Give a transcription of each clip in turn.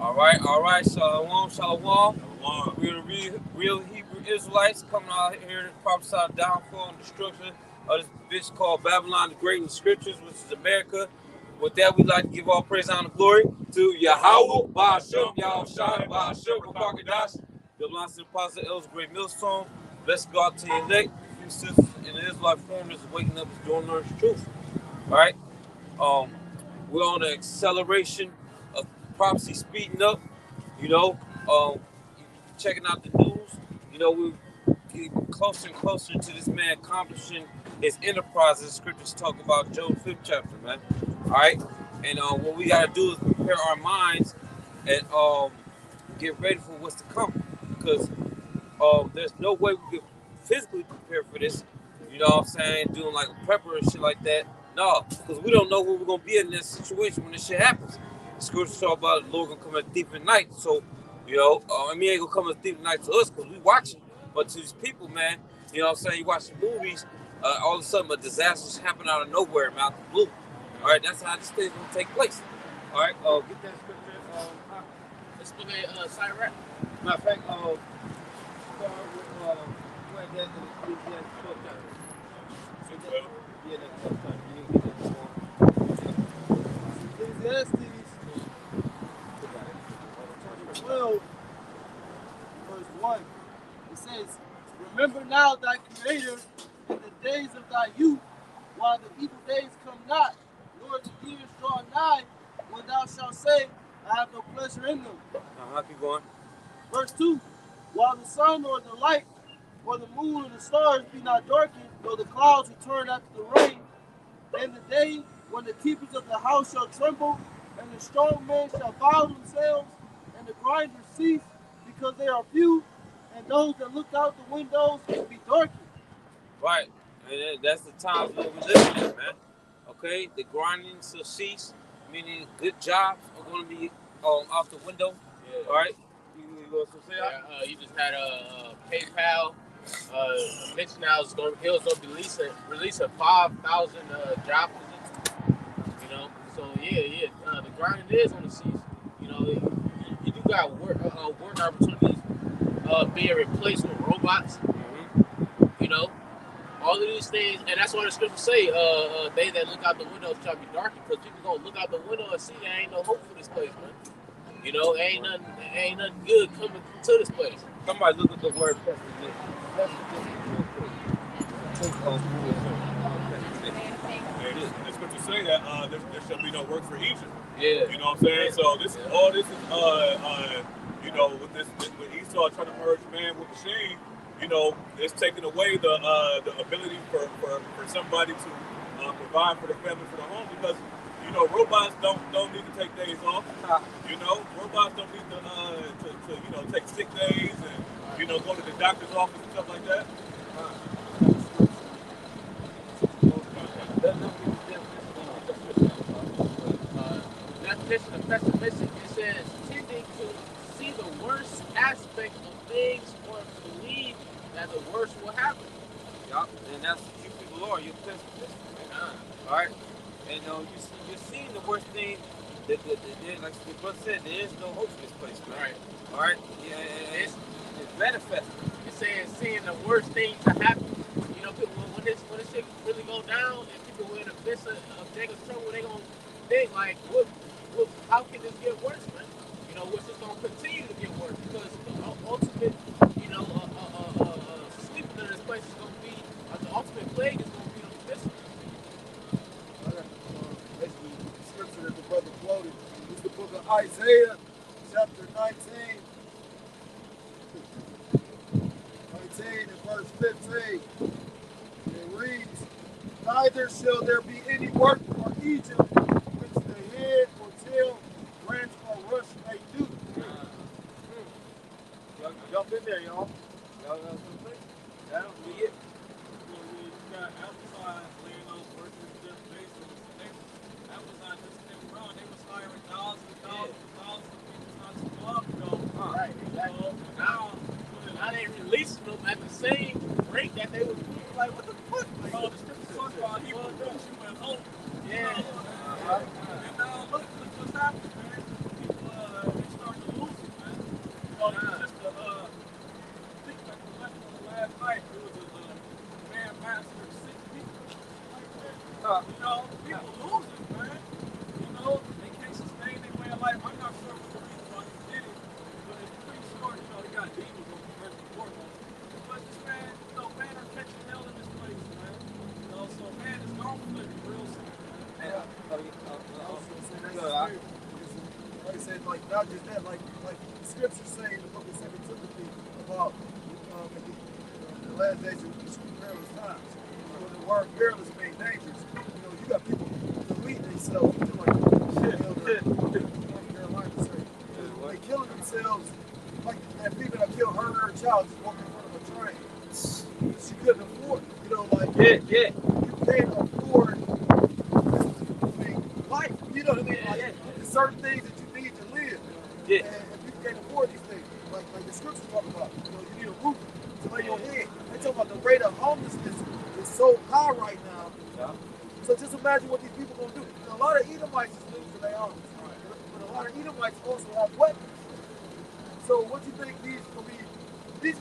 All right. Shalom, shalom. We're the real Hebrew Israelites coming out here to prophesy the downfall and destruction of this bitch called Babylon the Great in the Scriptures, which is America. With that, we'd like to give all praise, honor, and glory to Yahweh, Ba'ashem, Yahushua, Ba'ashem, Rakakadash. The belongs to the Apostle El's Great Millstone. Bless God to the elect. A few sisters in the Israelite form is waking up is doing learn the truth. All right. Um, we're on the acceleration of prophecy speeding up. You know, checking out the news. You know, we're getting closer and closer to this man accomplishing his enterprise. As scriptures talk about Job 5th chapter, man. All right, and what we gotta do is prepare our minds and get ready for what's to come, because there's no way we can physically prepare for this. You know what I'm saying? Doing like a prepper and shit like that. No, because we don't know where we're gonna be in this situation when this shit happens. The scriptures talk about the Lord gonna come at deep at night. So, you know, he ain't gonna come as deep at night to us because we watching. But to these people, man, you know what I'm saying? You watch the movies, all of a sudden a disaster's happen out of nowhere, man, out the blue. All right, that's how this thing's gonna take place. All right, get that scripture. Let's look at Cyrus. Matter of fact, start with where that Ecclesiastes 12 chapter. Yeah, that's 12 chapter. You get that Ecclesiastes 12, verse 1. It says, "Remember now thy Creator in the days of thy youth, while the evil days come not, nor the years draw nigh, when thou shalt say, I have no pleasure in them." Keep going. Verse 2, "While the sun or the light, or the moon or the stars be not darkened, nor the clouds return after the rain, and the day when the keepers of the house shall tremble, and the strong men shall bow themselves, and the grinders cease, because they are few, and those that look out the windows will be darkened." Right, and that's the times that we live in, man. Okay, the grinding shall cease, meaning good jobs are going to be out the window. Yeah. All right, you you just had a PayPal. Mentioned I was going. He was going to release a 5,000 job position. You know, so yeah. The grinding is on the cease. You know, you do got work opportunities being replaced with robots. Mm-hmm. You know, all of these things, and that's why the scriptures say, "They that look out the window shall be darkened," because people gonna look out the window and see there ain't no hope for this place, man. You know, ain't nothing good coming to this place. Somebody look at the word pessimist. The scriptures say that there shall be no work for Egypt. Yeah. You know what I'm saying? So this all this is you know, with Esau trying to merge man with machine, you know, it's taking away the ability for somebody to provide for the family, for the home, because you know, robots don't need to take days off. You know, robots don't need to you know, take sick days and you know, go to the doctor's office and stuff like that. Definition of pessimistic, it says tending to see the worst aspect of things or believe that the worst will happen. Yup, and that's what you people are. You're pessimists. All right, and you're seeing the worst thing. Like the brother said, there is no hope for this place, man. Right. All right. Yeah, it's manifesting. It says seeing the worst thing to happen. You know, when this shit really go down and people are in the midst of Jacob's trouble, they gonna think like, how can this get worse, man? You know, what's just gonna continue to get worse, because the ultimate, you know, sleeping in this place is gonna be the ultimate plague is gonna be on this. Basically, the scripture that the brother quoted is the book of Isaiah, chapter 19. 19 and verse 15. It reads, "Neither shall there be any work for Egypt, which the head or tail, branch or rush may do." Jump in there, y'all. Y'all know what I'm saying? That'll be it. You got Amazon laying on workers just based on the Amazon just came around. They was hiring thousands of people not too long ago. Right, exactly. Now they releasing them at the same rate that they was like, what the fuck? Like, the scripture talks about he will do you and hope. Yeah. And now look what's happening. know, people losing, man. You know, they can't sustain their way of life. I'm not sure what the reason why he did it, but it's pretty sure, you know, he got demons on the first and foremost. But this man, you know, man are catching hell in this place, man. You know, so man is gonna flip real soon. Like I said, like not just that, like the scriptures say in the book of 2 Timothy about the last days of perilous times. So when the word perilous means dangerous, you know, you got people deleting themselves. Like North Carolina say, they killing themselves. Like that female that killed her child just walking in front of a train. She couldn't afford it. You know, like you can't afford life. You know what I mean? Like there's certain things that you need to live. Yeah. And people can't afford these things. Like the scriptures talk about. You know, you need a roof to lay your head. They talk about the rate of homelessness is so high right now. Yeah. So just imagine what these people gonna do. You know, a lot of Edomites is losing their arms. But a lot of Edomites also have weapons. So what you think these gonna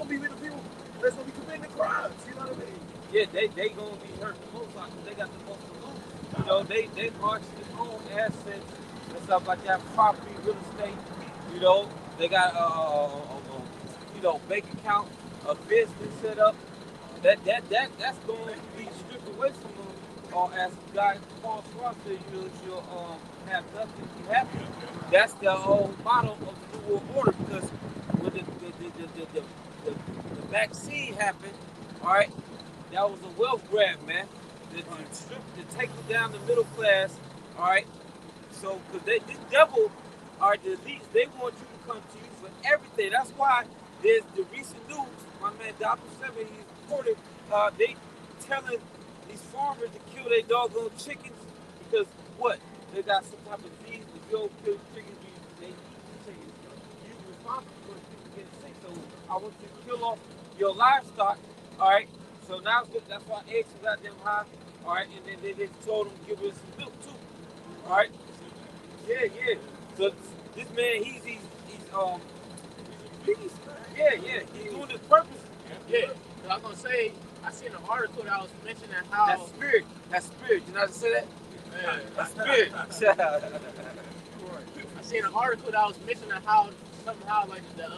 be the people that's gonna be committing crimes, you know what I mean? Yeah, they gonna be hurt the most because they got the most to lose. You know, they march their own assets and stuff like that, property, real estate. You know, they got you know, bank account, a business set up. That's going to be stripped away from them. As God Paul Schwartz said, you'll have nothing to happen. That's the whole motto of the New World Order, because when the vaccine happened, all right, that was a wealth grab, man. To take down the middle class, all right. So, because this devil, all right, the elites, they want you to come to you for everything. That's why there's the recent news. My man Dr. Seven, he reported they telling these farmers to kill their doggone chickens because what? They got some type of disease. If you don't kill chickens, they eat the chickens. You're responsible for people getting sick. So I want you to kill off your livestock, all right? So now that's why eggs are got them high, all right? And then they told them to give us some milk too, all right? Yeah. So this man, he's he's doing his purpose. Yeah. So I'm gonna say, I seen an article that was mentioning how That's spirit. You know how to say that? Yeah. That's spirit. I seen an article that was mentioning how somehow like the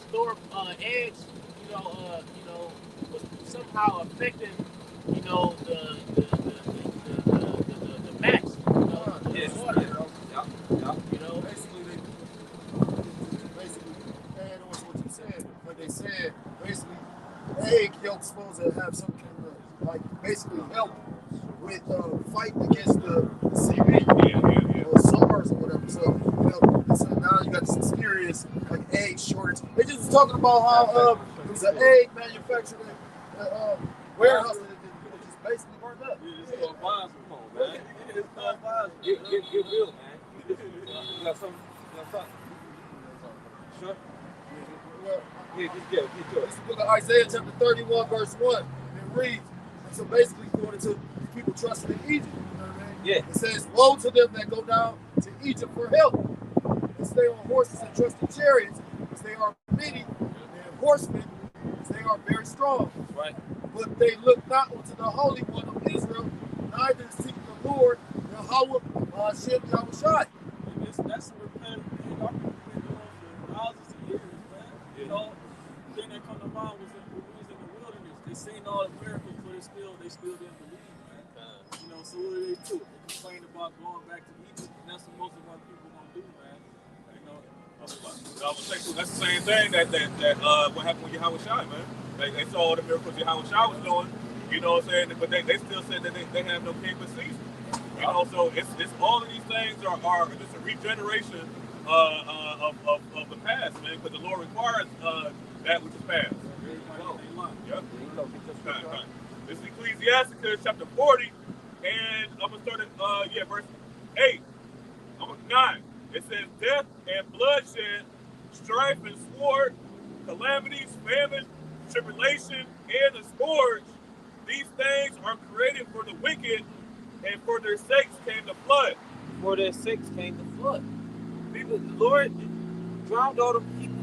store eggs, you know, was somehow affecting, you know, the max, you know, Yes. water. Yeah. You know, Basically, add on to what you said. Like they said, basically, egg yolk's supposed to have some kind of, like, basically help with fighting against the CV or SARS or whatever. So, you know, so now you got this mysterious, like, egg shortage. They just was talking about how there was an egg manufacturer warehouse that just basically burned up. It's called vibes, man. It's called vibes. Get real, man. You got something? Sure. Well, Yeah, get yours. this is the book of Isaiah, chapter 31, verse 1. It reads, and so basically going into people trusting in Egypt. You know what I mean? Yeah. It says, woe to them that go down to Egypt for help, and stay on horses and trust in chariots, because they are many, and horsemen, because they are very strong. Right. But they look not unto the Holy One of Israel, neither seek the Lord, Yahweh, Hashem, Yahushai. That's a repetitive thing our people been doing for thousands of years, man. You know, the thing that come to mind was when we was in the wilderness. They seen all the miracles, but they still didn't believe, man. You know, so what do? They complain about going back to Egypt, and that's what most of our people gonna do, man. You know. That's the same thing that what happened with Yahushai, man. They saw all the miracles Yahushai was doing, you know what I'm saying? But they still said that they have no king but Caesar. You know, so it's all of these things are just a regeneration of the past, man, because the Lord requires that which is past. Yep. This is Ecclesiasticus chapter 40, and I'm gonna start at verse 8. 9. It says death and bloodshed, strife and sword, calamities, famine, tribulation, and the scourge. These things are created for the wicked, and for their sakes came the flood. For their sakes came the flood. People, the Lord drowned all the people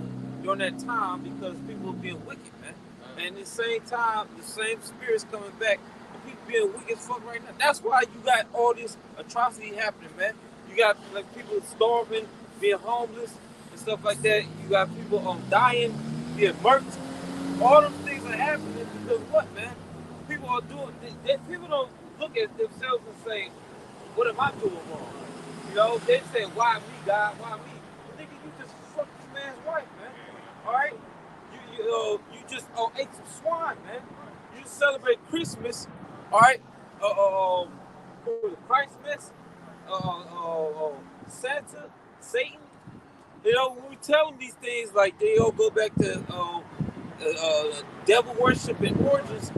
during that time because people were being wicked, man. And at the same time, the same spirit's coming back. The people being weak as fuck right now. That's why you got all this atrocity happening, man. You got like people starving, being homeless and stuff like that. You got people dying, being murked. All those things are happening because what, man? People are doing. People don't look at themselves and say, "What am I doing wrong?" You know, they say, "Why me, God? Why me?" Nigga, you just fucked this man's wife, man. All right, you just ate some swine, man. You just celebrate Christmas, all right? What was it, Christmas, Santa, Satan. You know, when we tell them these things, like they all go back to devil worship and orgies,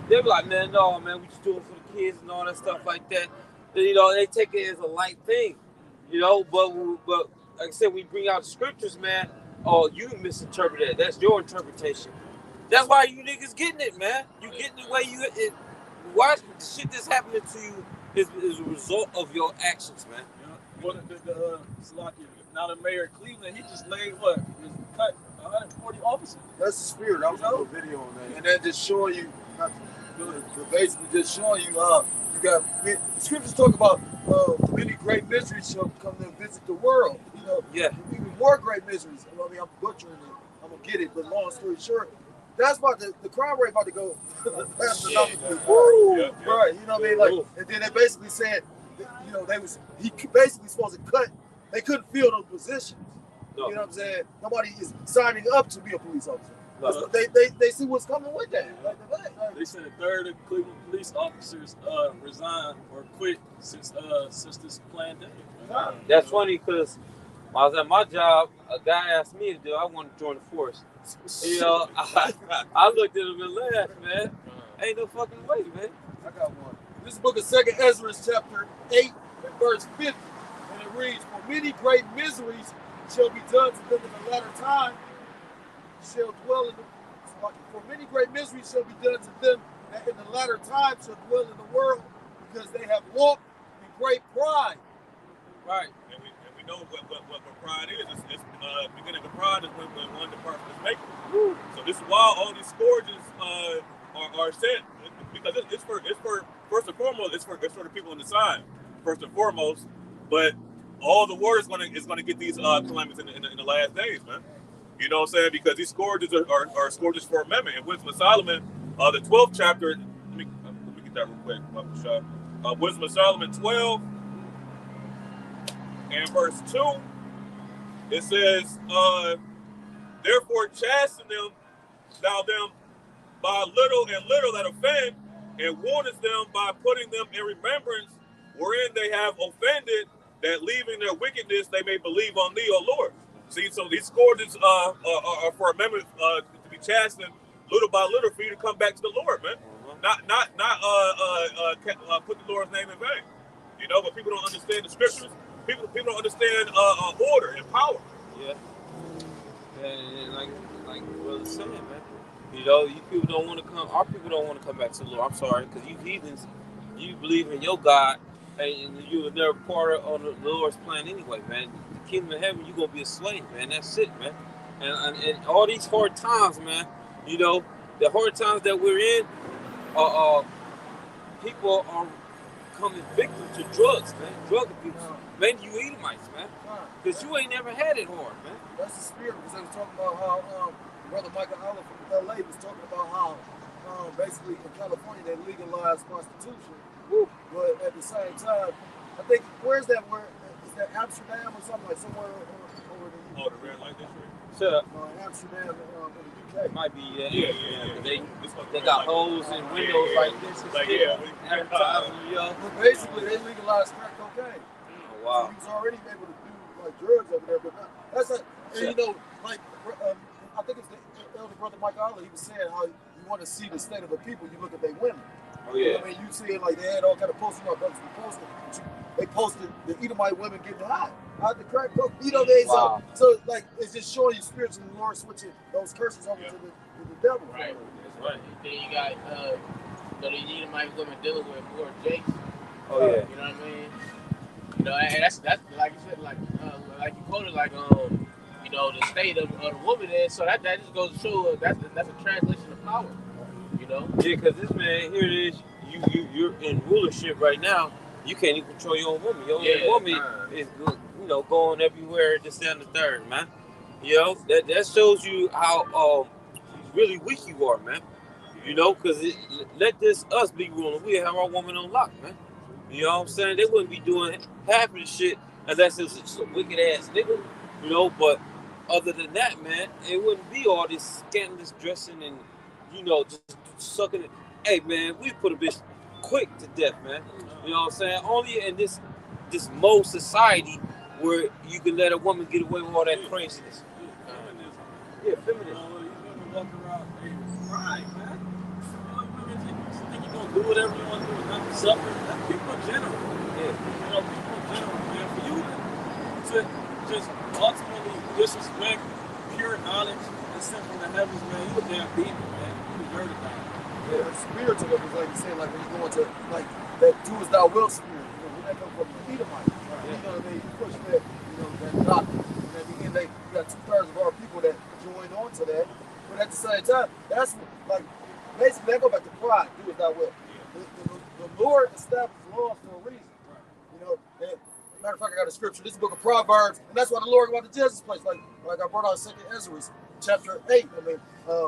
they be like, man, no, man, we just do it for the kids and all that stuff like that. You know, they take it as a light thing, you know. But like I said, we bring out the scriptures, man. Oh, you misinterpret that. That's your interpretation. That's why you niggas getting it, man. You getting the way you it. Watch the shit that's happening to you is a result of your actions, man. Well, now the mayor of Cleveland, he just laid what? He cut 140 officers. That's the spirit. I was on a video on that, and then just showing you, basically just showing you, you got the scriptures talk about many great miseries shall come to visit the world. You know, yeah, even more great miseries. I mean, I'm butchering it. I'm gonna get it, but long story short, that's about the crime rate about to go astronomically. Yeah. Right? You know what I mean? Like, and then they basically said, you know, he basically supposed to cut. They couldn't fill those positions. No. You know what I'm saying? Nobody is signing up to be a police officer. No. They see what's coming with that. They said a third of Cleveland police officers resigned or quit since this pandemic. That's funny because when I was at my job, a guy asked me to do. I wanted to join the force. You know, I looked at him and laughed, man. Ain't no fucking way, man. I got one. This is book of 2nd Ezra, chapter 8, and verse 50. And it reads, for many great miseries shall be done to them in the latter time, shall dwell in the for many great miseries shall be done to them that in the latter time shall dwell in the world, because they have walked in great pride. Right. And we know what pride is. It's beginning of pride is when one department is making. Woo. So this is why all these scourges are set, because it's for first and foremost it's for the people on the side first and foremost, but all the world is gonna get these calamities in the last days, man. You know what I'm saying? Because these scourges are scourges for amendment. In Wisdom of Solomon, the 12th chapter. Let me get that real quick. Wisdom of Solomon 12 and verse 2. It says, "Therefore chasten thou them by little and little that offend, and warnest them by putting them in remembrance wherein they have offended, that leaving their wickedness they may believe on thee, O Lord." See, so these scourges are for amendment to be chastened little by little for you to come back to the Lord, man. Not put the Lord's name in vain. You know, but people don't understand the scriptures. People don't understand order and power. Yeah. And like brother saying, man. You know, you people don't want to come. Our people don't want to come back to the Lord. I'm sorry, because you heathens, you believe in your God, and you were never part of the Lord's plan anyway, man. The kingdom of heaven, you're gonna be a slave, man. That's it, man. And all these hard times, man. You know, the hard times that we're in, people are becoming victims to drugs, man. Drug abuse. Man, you Edomites, man. Because you ain't never had it hard, man. That's the spirit, because they was talking about how Brother Michael Allen from LA was talking about how basically in California they legalized prostitution. Woo. But at the same time, I think, where's that? Is that Amsterdam or something, like somewhere over the Oh, the red light district? Shut up. Amsterdam in the UK. It might be, Yeah. They got holes and windows like this and like, shit. Advertising, yo. But basically, they legalized crack cocaine. Oh, wow. So he was already able to do like drugs over there, but that's like, and you know, like I think it's the elder brother Michael Allen. He was saying how you want to see the state of the people, you look at their women. Oh yeah. You know, I mean, you see it like they had all kind of posters. They posted the Edomite women getting hot out the crack coke. You know, wow. so like it's just showing you spiritually the Lord switching those curses over to the devil. Right. That's right. Then you got the Edomite women dealing with more jakes. Oh yeah. You know what I mean? You know, and that's like you said, like you quoted, like you know, the state of the woman is. So that just goes to show that's a translation of power. You know? Yeah, because this man, here it is, you're in rulership right now. You can't even control your own woman. Your own woman is going everywhere. This and the third, man. That shows you how really weak you are, man. Because let this us be ruling. We have our woman on lock, man. You know what I'm saying? They wouldn't be doing half of the shit unless it's a wicked ass nigga. But other than that, man, it wouldn't be all this scandalous dressing and just sucking it. Hey, man, we put a bitch quick to death, man. You know what I'm saying? Only in this mode society where you can let a woman get away with all that craziness. Yeah, feminism. Women walk around, they pride, man. You think you're gonna do whatever you want to do and not suffer? That's people in general. Yeah. People in general, man. For you to just ultimately disrespect pure knowledge and sent from the heavens, man, you a damn demon, man. You deserve to die. Yeah, spiritual is like you say, like when you go into like that do as thou wilt spirit, when that comes from the Edomite. Right. They push that, that doctrine. And they got 2/3 of our people that join on to that. But at the same time, that's like basically they go back to pride, do as thou wilt. The Lord established laws for a reason. Right. Matter of fact, I got a scripture. This is the book of Proverbs, and that's why the Lord wanted to judge this place. Like I brought out 2 Ezra, chapter 8.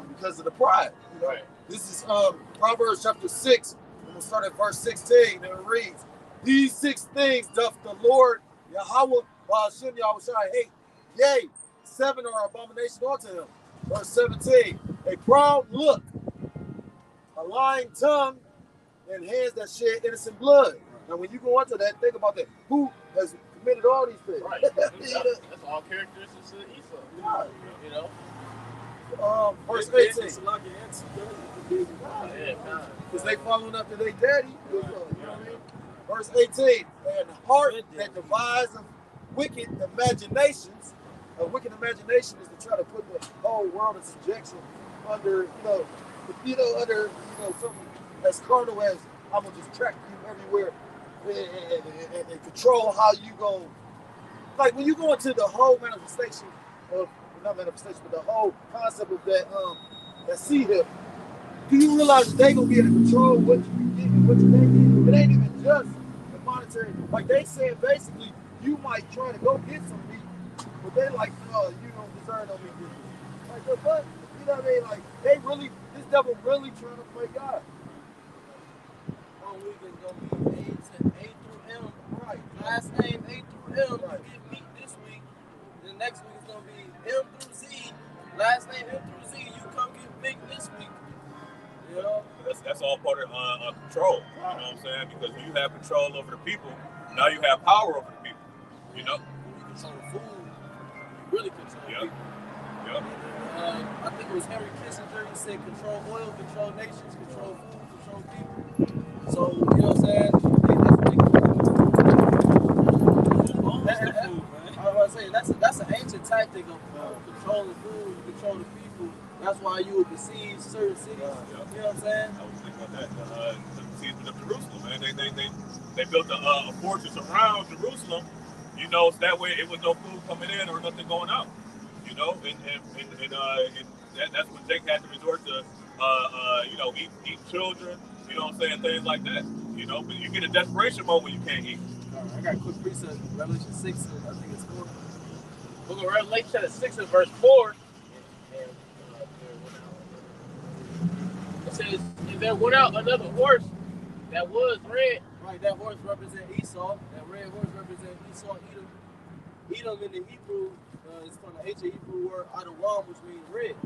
Because of the pride. Right. This is Proverbs chapter 6, and we'll start at verse 16, and it reads, "These 6 things doth the Lord Yahweh Ba'ashem Yahushai hate. Yea, 7 are abomination unto him." Verse 17, "A proud look, a lying tongue, and hands that shed innocent blood." Now, when you go into that, think about that. Who has committed all these things? Right. That's all characteristics of Esau. Verse 18. Because they following up to their daddy. You know what I mean? Verse 18. "And heart that deviseth wicked imaginations." A wicked imagination is to try to put the whole world in subjection under, under something as carnal as I'm gonna just track you everywhere and control how you go. Like when you go into the whole manifestation of not manifestation, but the whole concept of that sea hip, do you realize that they gonna be able to control what you get and what you can't get? It ain't even just the monetary. Like they said, basically, you might try to go get some meat, but they like, no, you don't deserve no meat. Like the fuck, you know what I mean? Like this devil really trying to play God. One week is gonna be A through M. Right. Last name A through M. Right. You get meat this week. The next week is gonna be M through Z. Last name M through Z. You come get big this week. That's all part of control. You know what I'm saying? Because when you have control over the people, now you have power over the people. When you control food, you really control people. Yep. I think it was Henry Kissinger. He said, "Control oil, control nations, control food, control people." So you know what I'm saying? I was gonna say that's an ancient tactic of controlling food, control the people. That's why you would besiege certain cities. You know what I'm saying? I was thinking about that. The besiegement of Jerusalem, man. They built a fortress around Jerusalem. So that way it was no food coming in or nothing going out. And that's when Jake had to resort to eat children. You know what I'm saying? Things like that. But you get a desperation mode when you can't eat. All right, I got a quick precept. Revelation 6, I think it's 4. Book of Revelation chapter 6 and verse 4. It says, "And there went out another horse that was red." Right, that horse represents Esau. That red horse represents Esau, Edom. Edom in the Hebrew is from the ancient Hebrew word Adawam, which means red.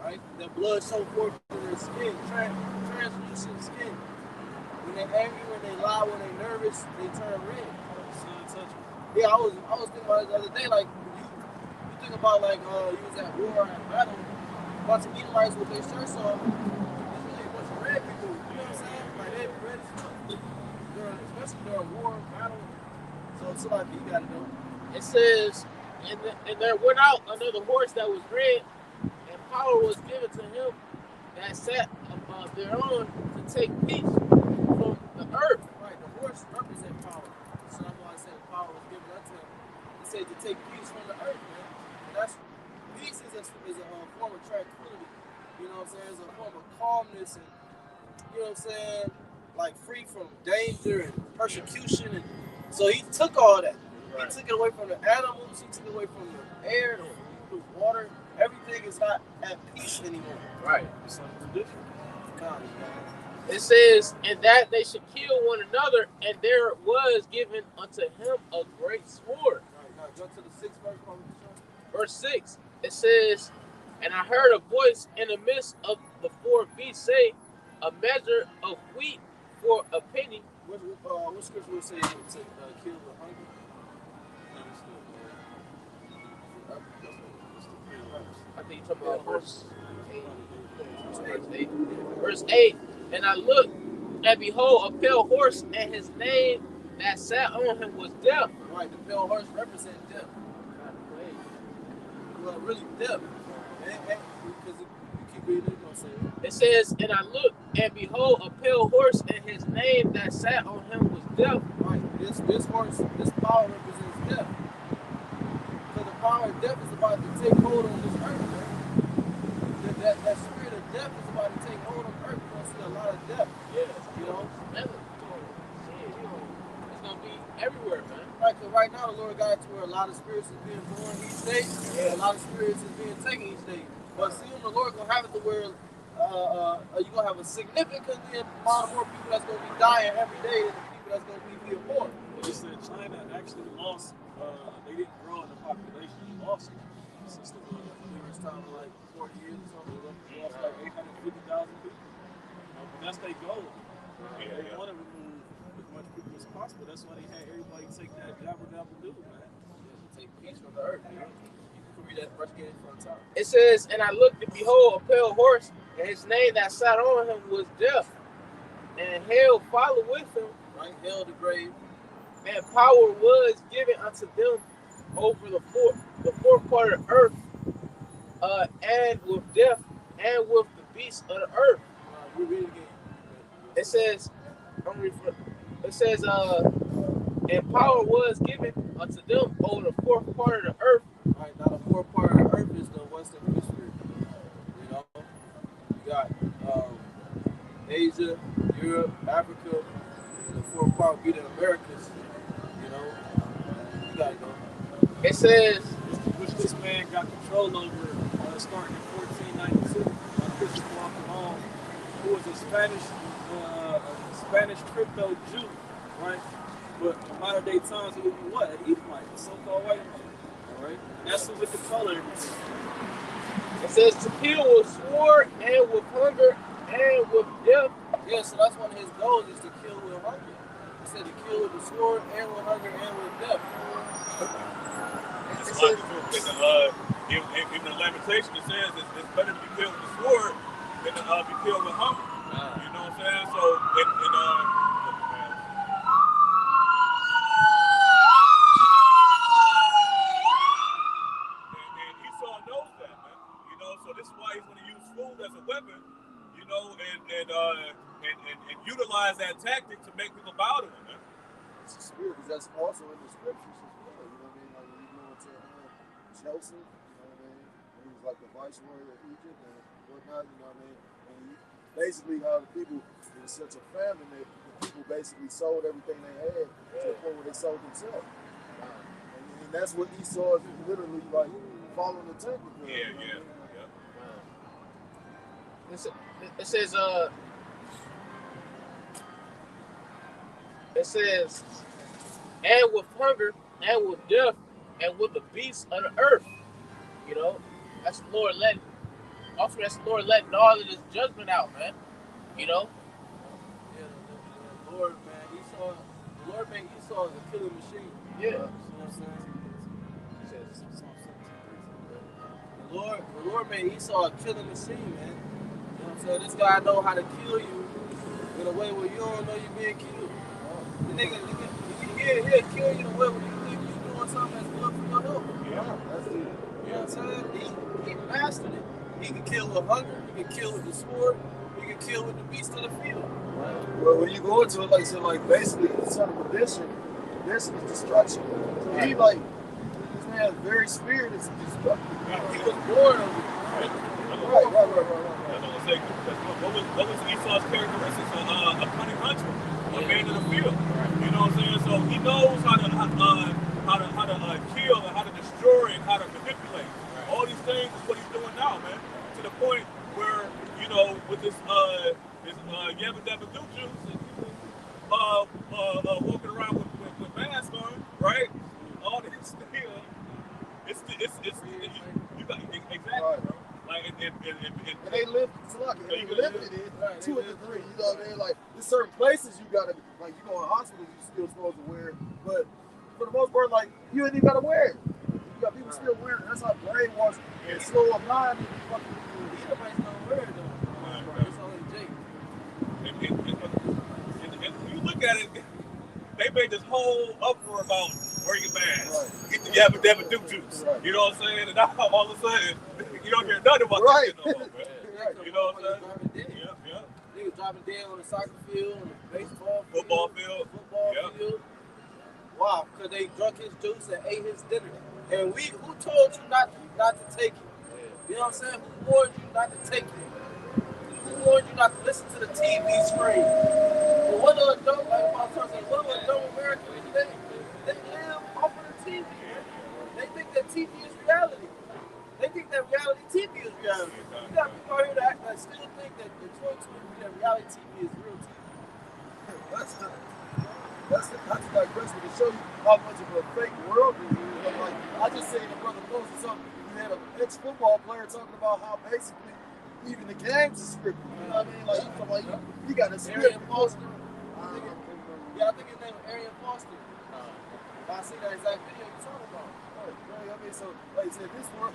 Right? Their blood so forth in their skin, translucent skin. When they're angry, when they lie, when they're nervous, they turn red. Yeah, I was thinking about it the other day. Like you think about like you was at war at battle, a bunch of Edomites with their shirts on. There's really a bunch of red people. You know what I'm saying? Like they be red as fuck. Especially during war, battle. So it's like you gotta know. It says, and there went out another horse that was red, and power was given to him that sat thereon to take peace from the earth. Right, the horse represents power. So that's why I said power was given unto him. He said to take peace from the earth, man. And that's peace is a form of tranquility. You know what I'm saying? It's a form of calmness, and you know what I'm saying? like free from danger and persecution, and so he took all that. Right. He took it away from the animals. He took it away from the air, the food, the water. Everything is not at peace anymore. Right. Something different. It says, and that they should kill one another, and there was given unto him a great sword. Right, now go to the 6th verse. Verse 6, it says, and I heard a voice in the midst of the four beasts say, a measure of wheat for a penny. What scripture would say to kill the hungry? I think you're talking about verse 8. Verse 8, and I looked, and behold, a pale horse, and his name that sat on him was Death. Right, the pale horse represents death. Well, really death. Because you keep reading it, don't say it. It says, and I looked, and behold, a pale horse, and his name that sat on him was Death. Right, this horse, this power represents death. So the power of death is about to take hold on this earth, man. That spirit of death is about to take hold on earth. You're going to see a lot of death. Yeah. You know? It's going to be everywhere, man. Right, because right now the Lord got it to where a lot of spirits is being born each day, and a lot of spirits is being taken each day. But soon the Lord going to have it to where you're going to have a significantly amount of more people that's going to be dying every day than the people that's going to be being born. They said China actually lost, they didn't grow in the population, they lost it. Since the first time, like 40 years or something, they lost like 850,000 people. But that's their goal. They want to remove as much people as possible. That's why they had everybody take that dabble do, man. Take peace from the earth, man. You can read that verse again from the top. It says, and I looked, and behold, a pale horse, and his name that sat on him was Death. And hell followed with him. Right? Hell, the grave. And power was given unto them over the fourth part of the earth, and with death, and with the beasts of the earth. We read it again. It says, and power was given unto them over the fourth part of the earth. Right, now the fourth part of the earth is the Western Hemisphere. You know, you got Asia, Europe, Africa, and the fourth part would be the Americas. You know, you gotta go. It says, which this man got control over starting in 1492. Christopher Colon, who was a Spanish crypto Jew, right? But in modern day times, it would be what? An Edomite, a so-called white man. All right? And that's who would control everything. it says to kill with sword and with hunger and with death. Yeah, so that's one of his goals is to kill with hunger. He said to kill with the sword and with hunger and with death. It's like in the lamentation it says it's better to be killed with the sword than to be killed with hunger. You know what I'm saying? So and Esau knows that, man. You know, so this is why he's going to use food as a weapon. You know, and utilize that tactic to make people bow to him, man. It's a spirit, because that's also in the scriptures as well. You know what I mean? Like when you go into Joseph, you know what I mean? He was like the viceroy of Egypt and whatnot, you know what I mean? And basically how the people, it was such a famine that the people basically sold everything they had to the point where they sold themselves. And that's what Esau is literally like following the tank with. Yeah. It says, and with hunger, and with death, and with the beasts of the earth. You know, that's the Lord letting all of this judgment out, man. You know? Yeah, the Lord, man, the Lord made Esau a killing machine. Yeah. You know what I'm saying? The Lord made Esau a killing machine, man. You know what I'm saying? This guy know how to kill you in a way where you don't know you're being killed. The nigga, he'll kill you in a way where you think you're doing something that's good for your health. Yeah, that's it. You know what I'm saying? He mastered it. He can kill with hunger. He can kill with the sword. He can kill with the beast of the field. Well, when you go into it, like I said, like basically the son of perdition, this is destruction. So he like, this man's very spirit is destructive. He was born of it. Right. say, what was Esau's characteristics? A cunning hunter, a man in the field. You know what I'm saying? So he knows how to kill and how to destroy and how to manipulate. All these things is what he's doing now, man. To the point where, you know, with this Yabba Dabba Doo juice and people walking around with masks on, right? All this, it's you got exactly, bro. Like and they live they limited it to a degree. You know what I mean? Like there's certain places you gotta, like you go in hospitals, you still supposed to wear it, but for the most part, like you ain't even gotta wear it. You got people still wearing it. That's how brainwashed and slow up mind. Nobody's gonna wear it though. It's all in Jake. And you look at it, they made this whole uproar about wearing your mask, get the Yabba Dabba Doo juice. You know what I'm saying? And now all of a sudden, you don't hear nothing about that shit no more, man. You know what I'm saying? Yeah. Niggas dropping dead on the soccer field, on the baseball field, football field. Field. Why? Because they drunk his juice and ate his dinner. And who told you not to take it? You know what I'm saying? Who warned you not to take it? Who warned you not to listen to the TV screen? But what do adult, like my son said, what do adult Americans do? They live off of the TV. They think that TV is reality. They think that reality TV is reality. You got people out here that still think that the 2020 that reality TV is real TV. That's a digression to show you how much of a fake world it is. But like I just seen a brother posting something. He had an ex-football player talking about how basically even the games are scripted. You know what I mean? Like he got a script. Arian Foster. I think his name was Arian Foster. I see that exact video you're talking about. I mean, so like you said, this world.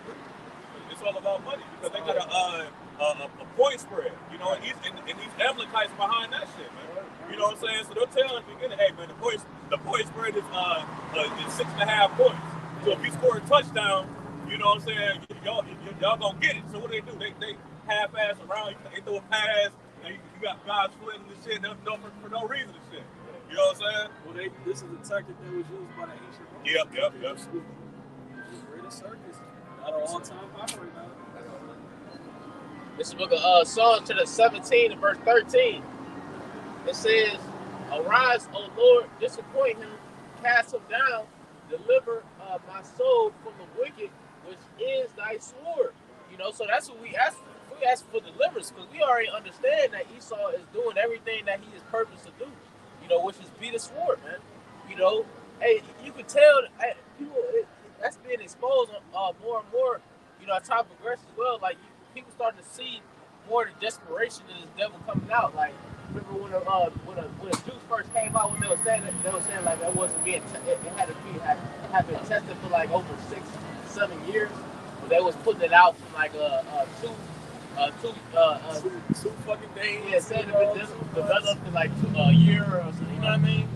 It's all about money because they got a point spread, you know, and these Amalekites behind that shit, man. You know what I'm saying? So they're telling the beginning, hey man, the point spread is 6.5 points. So if you score a touchdown, you know what I'm saying, y'all gonna get it. So what do? They half-ass around, they throw a pass, and you got guys splitting the shit for no reason and shit. You know what I'm saying? Well, this is a tactic that was used by the ancient Romans. Yep. The greatest circus. At an all-time high right now. This is book of Psalms to the 17 and verse 13. It says, "Arise, O Lord, disappoint him, cast him down, deliver my soul from the wicked, which is thy sword." You know, so that's what we ask. We ask for deliverance because we already understand that Esau is doing everything that he is purposed to do. You know, which is be the sword, man. You know, hey, you can tell people that's being exposed more and more. You know, as time progresses as well, like people starting to see more of the desperation of this devil coming out. Like, remember when the Jews first came out, when they were saying like that wasn't being it had been tested for like over 6-7 years, but they was putting it out for like two fucking days. Yeah, said it developed in like a year or something. You know what I mean?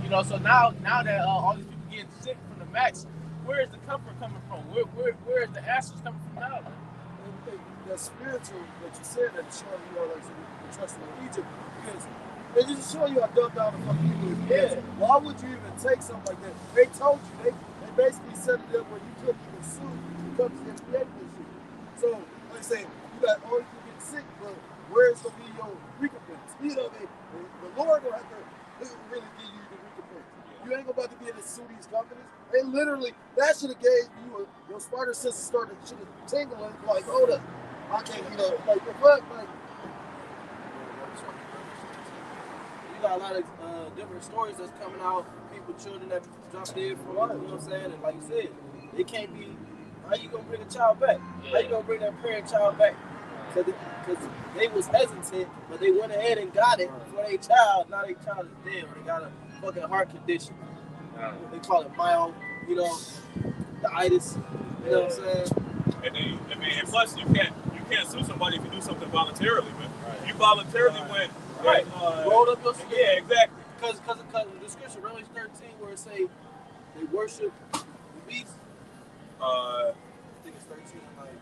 You know, so now that all these people getting sick from the max, where is the comfort coming from? Where is the answers coming from now? That spiritual that you said that is showing you like the trust in Egypt, because they just show you how dumbed down the fucking people is. Yeah. Why would you even take something like that? They told you, they basically set it up where you couldn't even sue the companies that created this shit. So like I say, you got all you can get sick, but where's gonna be your recompense? You know what I mean? The Lord gonna have to really give you the recompense. You ain't about to be able to sue these companies. They literally, that should have gave you your spider senses started tingling, like, hold up, I can't, like the fuck, like. You got a lot of different stories that's coming out. People, children that dropped dead for life. You know what I'm saying? And like you said, it can't be. How you gonna bring a child back? Yeah. How you gonna bring that parent-child back? Because they was hesitant, but they went ahead and got it for their child. Now their child is dead, or they got a fucking heart condition. They call it mild, the itis. You know what I'm saying? And then, and plus you can't sue somebody if you do something voluntarily, man. Right. You voluntarily went rolled up your sleeve. Yeah, exactly. Because the description, Revelation 13, where it say they worship the beast. I think it's 13 and like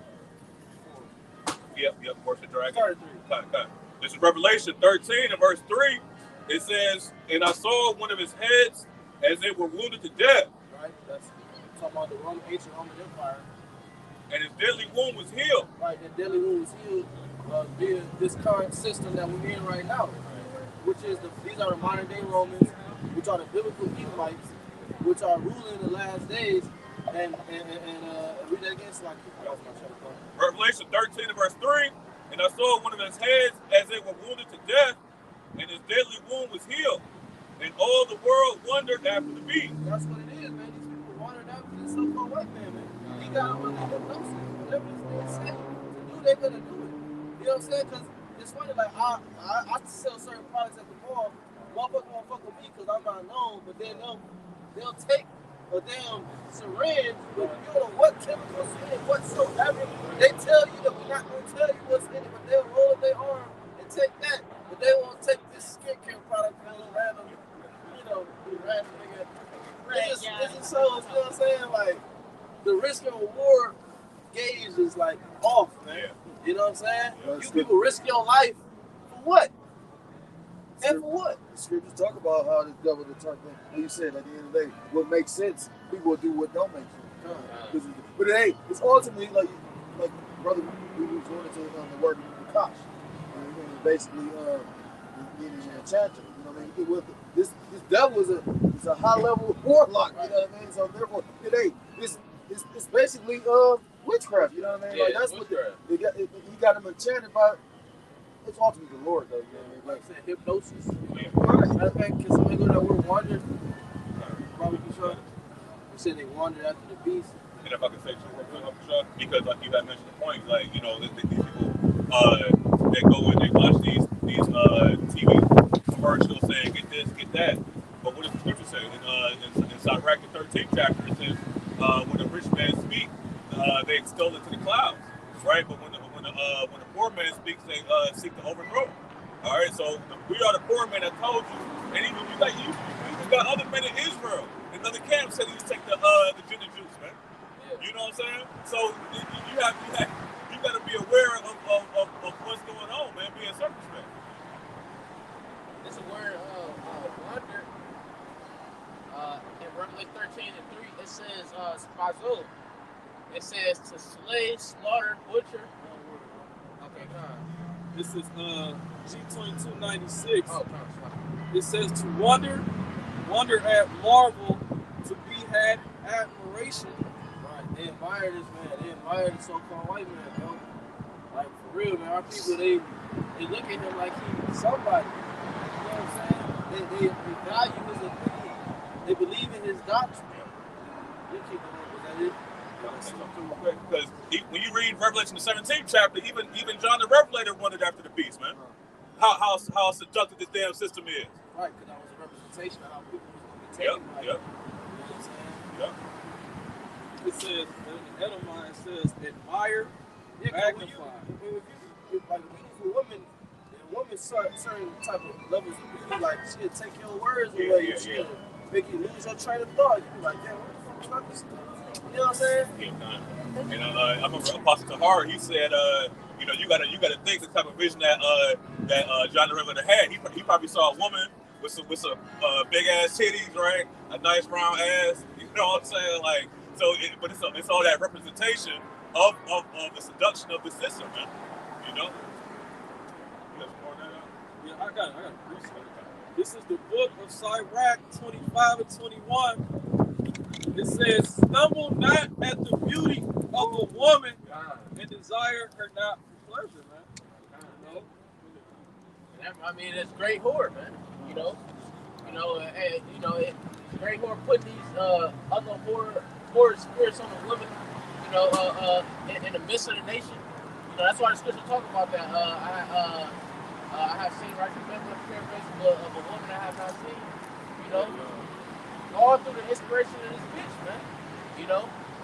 4. Yep, worship dragon. Started 3. Cut. This is Revelation 13 and verse 3. It says, "And I saw one of his heads as they were wounded to death." Right, that's talking about the ancient Roman Empire. And his deadly wound was healed. Right, the deadly wound was healed. via this current system that we're in right now, which is these are the modern day Romans, which are the biblical Edomites, which are ruling in the last days, and read that again. So Revelation 13 and verse 3, and I saw one of his heads as they were wounded to death, and his deadly wound was healed, and all the world wondered after the beast. That's what it is, man. These people wondered after this so-called white man, man. He got them under hypnosis. Whatever this man said to do, they're gonna do it. You know what I'm saying? Because it's funny, like I sell certain products at the mall. Motherfucker won't fuck with me because I'm not known, but then they'll take a damn syringe with you don't know what chemicals in it whatsoever. They tell you that we're not gonna tell you what's in it, but they'll roll up their arm and take that. But they won't take this skincare product from a random, random nigga. It's just so, you know what I'm saying? Like the risk and reward gauge is like off, man. You know what I'm saying? You people risk your life for what? And for what? The scriptures talk about how the devil determines, like you said, at the end of the day, what makes sense, people will do what don't make sense. But it ain't. It's ultimately like brother, we was going into the word Nakash. And basically, getting an enchanter. You know what I mean? This devil is a high level warlock. You know what I mean? So therefore, it ain't. It's basically witchcraft. You know what I mean? Yeah, like that's witchcraft. what he got him enchanted by. It's ultimately the Lord, though. You know what I mean? Like I said, hypnosis. Matter of fact, can somebody go to that word wander? Probably be sure. They said they wandered after the beast. And if I can say two real quick, Uncle Chuck, because like you had mentioned the point, like these people that go and they watch these TV commercials saying get this, get that. But what does the scripture say? In Sirach the 13th chapter, it says when a rich man speaks, they extol it to the clouds, right? But when the poor man speaks, they seek to overthrow. All right, so we are the poor man that told you, and even you got other men in Israel in other camps said you take the ginger juice, man. You know what I'm saying? So you got to be aware of what's going on, man. Being circumspect. It's a word wonder. In Revelation 13 and 3, it says spazul. It says to slay, slaughter, butcher. Okay, God. This is G2296. Oh, It says to wonder at marvel, to be had admiration. Right, they admire this man. They admire the so-called white man, bro. Like for real, man. Our people, they look at him like he's somebody. You know what I'm saying? They value his opinion. They believe in his doctrine. You keep going, was that it? Because when you read Revelation the 17th chapter, even John the Revelator wondered after the beast, man. How seductive this damn system is. Right, because that was a representation of how people was going to be taken. Yep. You know what I'm saying? Yep. It says, in the Edomite, it says, admire, magnify. Like beautiful women, a woman certain type of levels of beauty, like she'll take your words away. She'll make you lose your train of thought. You be like, damn, what the fuck is this? You know what I'm saying? Yeah, and I remember Apostle Tahar, he said, you gotta think the type of vision that John the Revelator had. He probably saw a woman with some big ass titties, right? A nice round ass. You know what I'm saying? Like, so, but it's all that representation of the seduction of the system, man. You know. Yeah, I got it. This is the book of Sirach 25 and 21. It says, stumble not at the beauty of a woman and desire her not for pleasure, man. I mean, it's great whore, man. It's great whore putting these other whore spirits on the women, in the midst of the nation. That's why the scripture talk about that. I have seen right remember the paraphrase of a woman I have not seen. All through the inspiration of this bitch, man.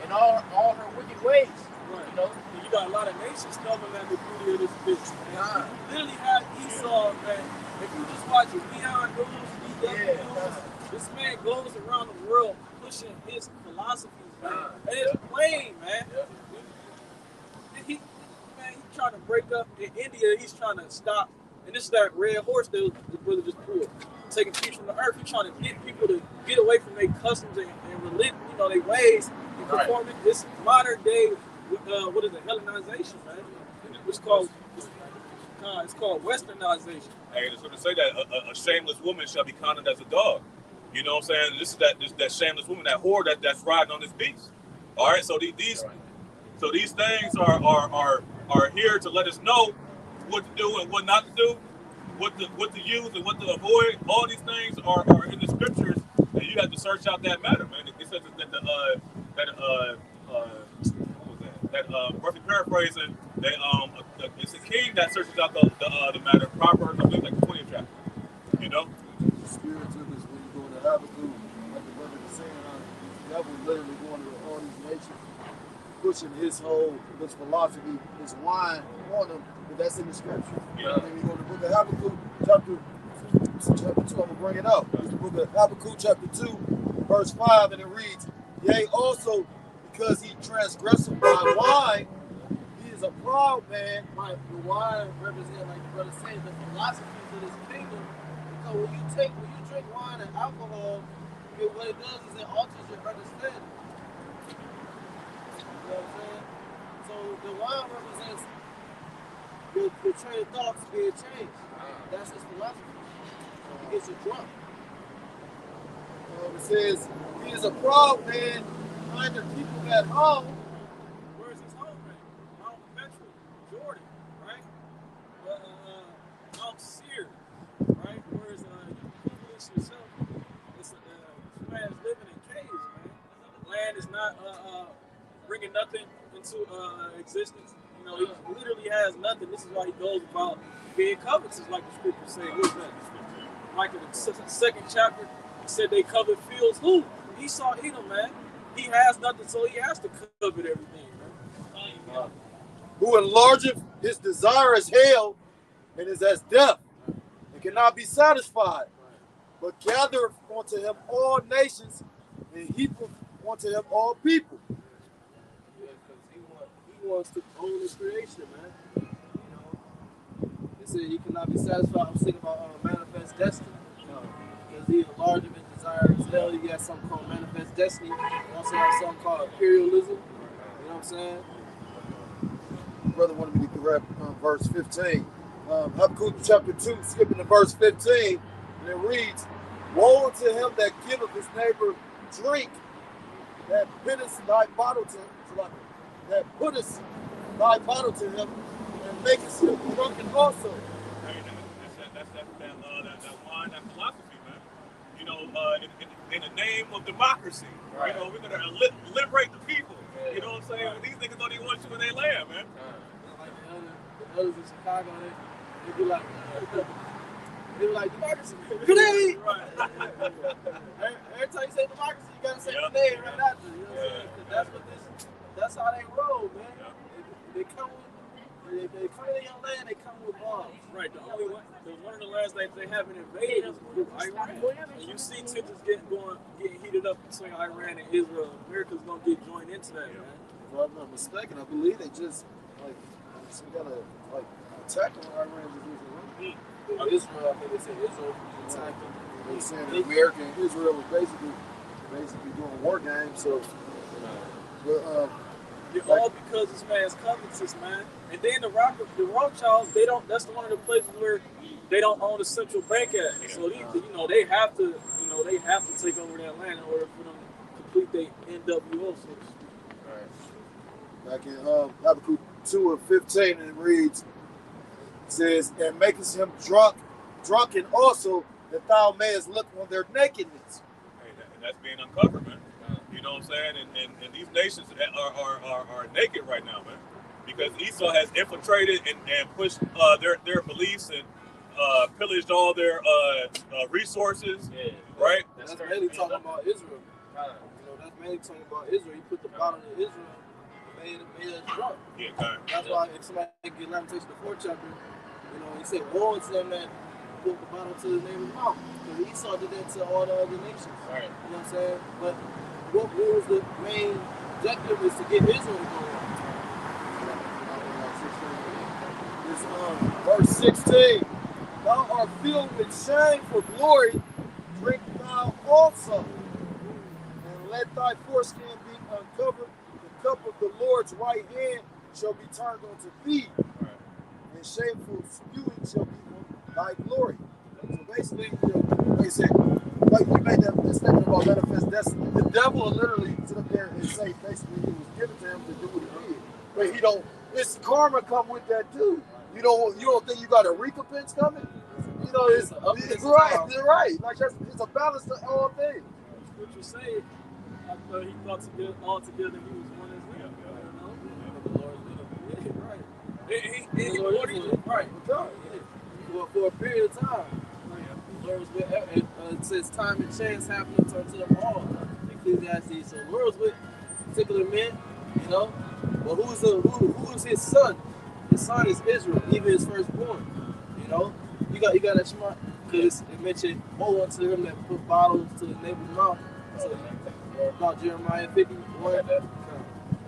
And all her wicked ways. Right. You got a lot of nations stumbling at the beauty of this bitch, man. You literally have Esau, man. If you just watch it, Beyond News, DW, this man goes around the world pushing his philosophies, man. And it's plain, man. He's trying to break up in India. He's trying to stop. And this is that red horse that the brother just pulled. Taking people from the earth. He's trying to get people to get away from their customs and religion, their ways, and performing this modern day, what is it, Hellenization, man. It's called westernization. Hey, it's going to say that a shameless woman shall be counted as a dog. You know what I'm saying? This is that shameless woman, that whore that's riding on this beast. All right, so these things are here to let us know what to do and what not to do, what to use and what to avoid. All these things are in the scriptures, and you have to search out that matter, man. It says roughly paraphrasing, that it's a king that searches out the matter. Proverbs, I believe, like the 20th chapter. You know. Spiritism is when you go to Habakkuk, like the brother was saying, the devil literally going to all these nations, pushing his philosophy, his wine on them, but that's in the scripture. Yeah. And then we go to the book of Habakkuk, chapter 2, I'm going to bring it up. It's the book of Habakkuk, chapter 2, verse 5, and it reads, yea, also, because he transgressed by wine, he is a proud man. Right, the wine represents, like the brother said, the philosophies of this kingdom. Because when you drink wine and alcohol, what it does is it alters your understanding. You know what I'm saying? So the wine represents your train of thoughts being changed. That's his philosophy. So he gets you drunk. It says, he is a proud man, neither people at home. Where's his home at? Mount Petra, Jordan, right? Mount Seir, right? Where's Publius himself? This man's living in caves, man. The land is not bringing nothing into existence. You know, he literally has nothing. This is why he goes about being covetous, like the scriptures say. What's that? Like in the second chapter, he said they covet fields. Who? Esau, Edom, man. He has nothing, so he has to covet everything, man. Who enlargeth his desire as hell and is as death, and cannot be satisfied, but gathereth unto him all nations, and heapeth unto him all people. Yeah, because he wants to own his creation, man. You know, they say he cannot be satisfied. I was thinking about manifest destiny. Because he enlarged his desire as hell. He got something called manifest destiny. He also has something called imperialism. You know what I'm saying? Brother wanted me to correct verse 15. Habakkuk chapter 2, skipping to verse 15, and it reads, woe unto him that giveth his neighbor drink, that putteth thy bottle to him, and maketh him drunken also. That wine, that philosophy, man. You know, in the name of democracy, right. You know, we're gonna liberate the people. Yeah. You know what I'm saying? Right. These niggas don't even want you in their land, man. Like the elders in Chicago, they be like democracy. Grenade! Right. Every time you say democracy, you gotta say grenade right after. You know what I'm saying? That's how they roll, man. Yeah. They come in your land, they come with bombs. Right, one of the lands that they haven't invaded is Iran. And you see tensions getting heated up between Iran and Israel. America's gonna get joined into that, man. If I'm not mistaken, I believe they just gotta attack on Iran and Israel, I think they said Israel attacked them. They saying that America and Israel was basically doing war games. So, all because this man's covetous, man. And then the Rothschilds, that's one of the places where they don't own the central bank at. So they have to take over that land in order for them to complete their NWO, so to speak. Back in Habakkuk 2 and 15, and it reads, it says, and makest him drunken also, that thou mayest look on their nakedness. Hey, that's being uncovered, man. You know what I'm saying? And these nations are naked right now, man. Because Esau has infiltrated and pushed their beliefs and pillaged all their resources, right? That's mainly talking about Israel. That's mainly talking about Israel. He put the bottom of Israel and made us drunk. Yeah, kind of. That's why if somebody get Lamentation the 4th chapter, he said, woe unto them that put the bottom to the neighbor's mouth. Because Esau did that to all the other nations. Right. You know what I'm saying? But what was the main objective is to get Israel to go on. Verse 16, thou art filled with shame for glory, drink thou also, and let thy foreskin be uncovered. The cup of the Lord's right hand shall be turned unto thee. and shameful spewing shall be thy glory. So basically, like I said, like you made that statement about manifest destiny. The devil will literally sit up there and say basically it was given to him to do what he did. But he don't, it's karma come with that too. You don't think you got a recompense coming? You know, it's right, you're right. Like it's a balance to all things. What you say, after he thought together, all together, he was one as well. The Lord's with him. Yeah, right. For a period of time. The Lord was with, it says time and chance happening to them all. Ecclesiastes. So the Lord was with particular men, you know. But who is his son? His son is Israel, even his firstborn. You know, you got that shema, because it mentioned woe unto him that put bottles to the neighbor's mouth. So, about Jeremiah 51. This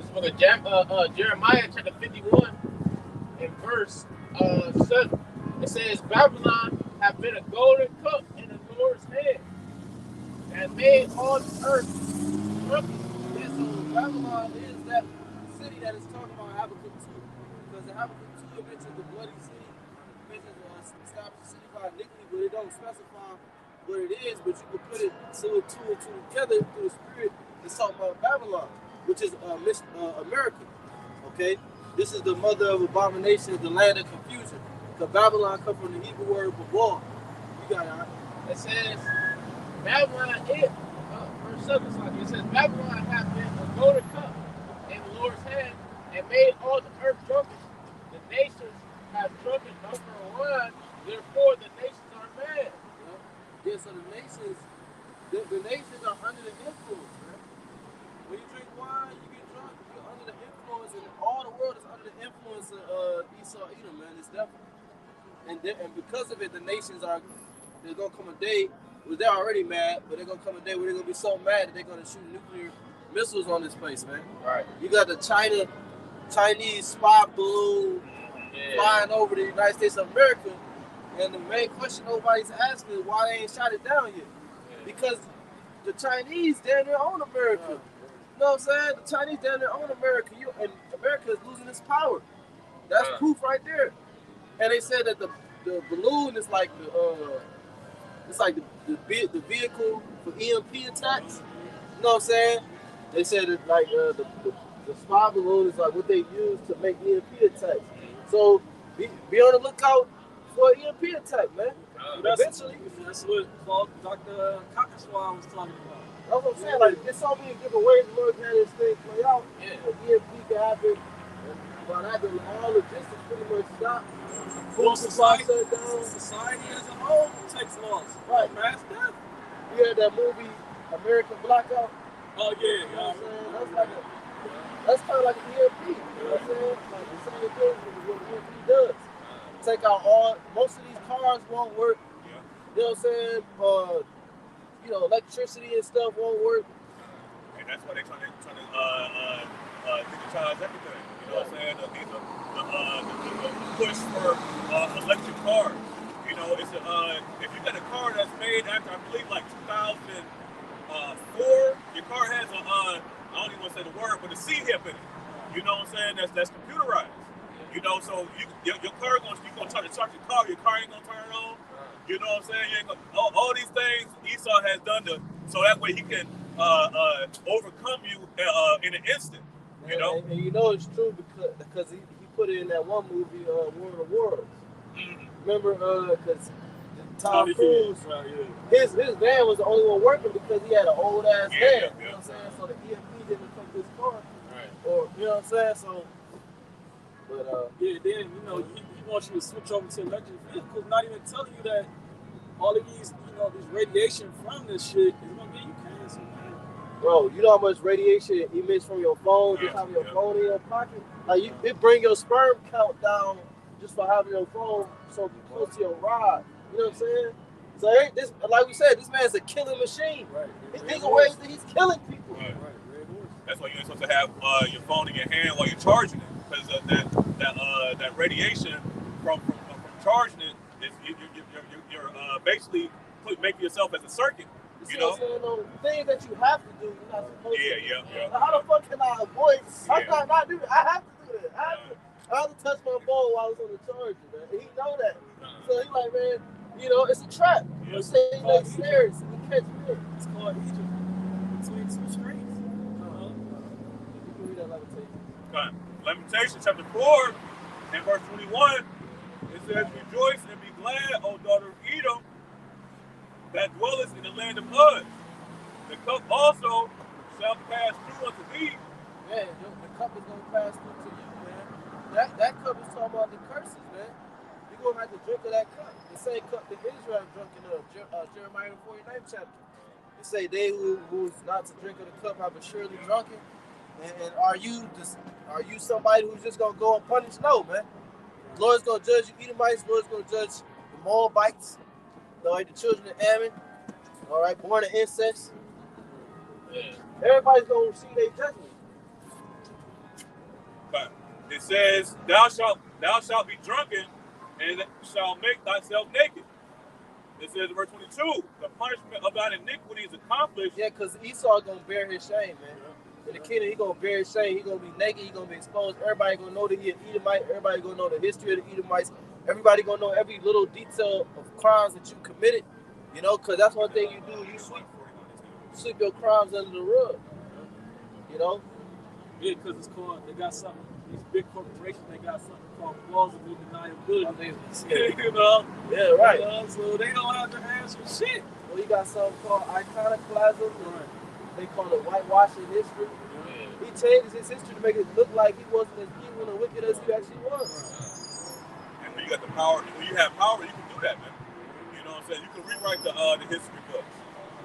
is for the Jeremiah chapter 51 and verse 7. It says, Babylon hath been a golden cup in the Lord's hand, and made all the earth drunken. Yeah, so Babylon is that city that is talking about Habakkuk 2. Because in Habakkuk 2 it mentions the bloody city, it mentions established the city by iniquity, but it don't specify what it is, but you can put it two and two together through the spirit. It's talking about Babylon, which is America. Okay? This is the mother of abominations, the land of confusion. Because Babylon comes from the Hebrew word babor. You got it. It says, Babylon is, verse 7, it says, Babylon hath been a golden cup in the Lord's hand, and made all the earth drunken. The nations have drunken over wine, therefore the nations are mad. Yeah, so the nations are under the influence, man. When you drink wine, you get drunk, you're under the influence, and all the world is under the influence of Esau, Edom, man. It's definitely. And because of it, the nations there's gonna come a day where they're already mad, but they're gonna come a day where they're gonna be so mad that they're gonna shoot nuclear missiles on this place, man. Right. You got the Chinese spy balloon flying over the United States of America, and the main question nobody's asking is why they ain't shot it down yet. Because the Chinese down there own America. You know what I'm saying? The Chinese down there own America, and America is losing its power. That's proof right there. And they said that the balloon is like the vehicle for EMP attacks. You know what I'm saying? They said that like the spy balloon is like what they use to make EMP attacks. So be on the lookout for an EMP attack, man. Eventually. That's what Dr. Cockaswine was talking about. That's what I'm saying. Like, there's so many different ways to look at this thing play out. EMP can happen. By that, all logistics pretty much stop. Well, society as a whole takes loss. Right. Mass death. You had that movie, American Blackout. Oh, yeah. You know what I'm saying? That's kind of like an EMP. You know what I'm saying? Like the same thing what an EMP does. Take out most of these cars won't work. You know what I'm saying? Electricity and stuff won't work. And that's why they're trying to digitize everything. You know what I'm saying? The push for electric cars. You know, it's if you got a car that's made after, I believe, like 2004, your car has I don't even want to say the word, but a C hip in it. You know what I'm saying? That's computerized. You know, so your car you're gonna try to start your car ain't gonna turn on. You know what I'm saying? You ain't gonna, all these things Esau has done so that way he can overcome you in an instant. You know, and you know it's true because he put it in that one movie, War of the Worlds. Mm-hmm. Remember, because Tom Cruise, his van was the only one working because he had an old ass van. You know what I'm saying? So the EMP didn't come to his car, or you know what I'm saying? So, but then he wants you to switch over to electric vehicles, not even telling you that all of these these radiation from this shit is gonna get you cancer, man. Bro, you know how much radiation emits from your phone, just having your phone in your pocket? Like, it bring your sperm count down just for having your phone so close to your rod. You know what I'm saying? So, like we said, this man's a killing machine. Right. He's ways that he's killing people. Right. That's why you ain't supposed to have your phone in your hand while you're charging it, because that radiation from charging it is you're basically making yourself as a circuit. You know, things that you have to do, you're not supposed to. Yeah. How the fuck can I avoid? How can I not do that? I have to do that. I Tyler touched my phone while I was on the charger, man. And he know that. So he like, man, you know, it's a trap. Yeah, You say he makes snares and he catch me. It's called Egypt. Between two strings. You can read that lamentation. Okay. Lamentation chapter 4 and verse 21. It says, rejoice and be glad, O daughter of Edom, that dwellest in the land of Uz. The cup also shall pass through unto thee. Man, the cup is going to pass through to you, man. That cup is talking about the curses, man. You're going to have to drink of that cup. The same cup that Israel drunk in Jeremiah 49th chapter. It say, they who's not to drink of the cup have surely drunken. And are you somebody who's just going to go unpunished? No, man. The Lord's going to judge you Edomites. The Lord's going to judge the Moabites. All right, the children of Ammon. All right, born of incest. Yeah. Everybody's going to receive their judgment. Okay. It says, thou shalt be drunken and shalt make thyself naked. It says in verse 22, the punishment of thine iniquity is accomplished. Yeah, because Esau going to bear his shame, man. In the kingdom, he going to bear his shame. He going to be naked. He going to be exposed. Everybody going to know that he an Edomite. Everybody going to know the history of the Edomites. Everybody going to know every little detail of crimes that you committed. You know, because that's one thing you do. You sweep your crimes under the rug. You know? Yeah, because it's called, they got something, these big corporations, they got something called plausible deniability. You know? Yeah, right. You know, so they don't have to answer shit. Well, you got something called iconoclasm. Right. They call it whitewashing history. Yeah. He changed his history to make it look like he wasn't as evil and wicked as he actually was. And when you got the power, when you have power, you can do that, man. You know what I'm saying? You can rewrite the history books.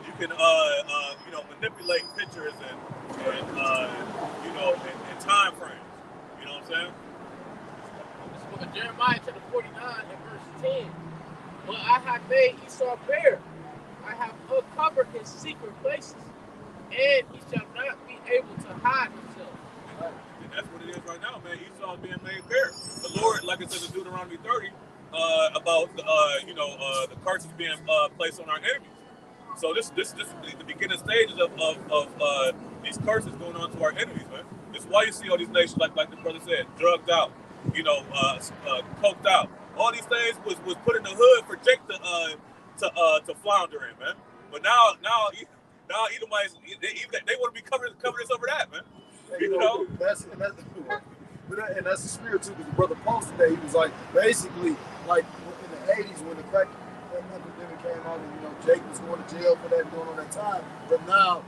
You can you know, manipulate pictures and you know, and time frames. You know what I'm saying? This is book of Jeremiah chapter 49 and verse 10. But I have made Esau bare. I have uncovered his secret places, and he shall not be able to hide himself. And that's what it is right now, man. Esau is being made bare. The Lord, like it says in Deuteronomy 30, about you know, the curses being placed on our enemies. So this is the beginning stages of these curses going on to our enemies, man. This is why you see all these nations, like the brother said, drugged out, you know, coked out. All these things was put in the hood for Jake to flounder in, man. But now Edomites, they want to be covering us over that, man. You know? And that's the spirit too, because the brother posted that he was like, basically, like in the 80s when the crack epidemic came out, and you know Jake was going to jail for that during that time. But now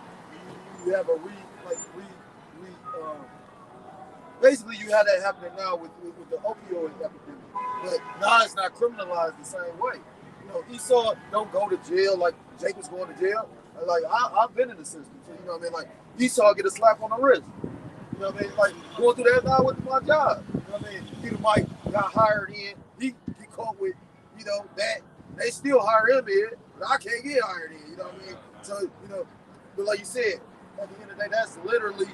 you have basically you have that happening now with the opioid epidemic. But now it's not criminalized the same way. You know, Esau don't go to jail like Jake was going to jail. Like I've been in the system, so you know what I mean. Like Esau get a slap on the wrist. You know what I mean? Like going through that now with my job. You know what I mean? Peter Mike got hired in. He caught with, you know, that. They still hire him in, but I can't get hired in. You know what I mean? So you know, but like you said, at the end of the day, that's literally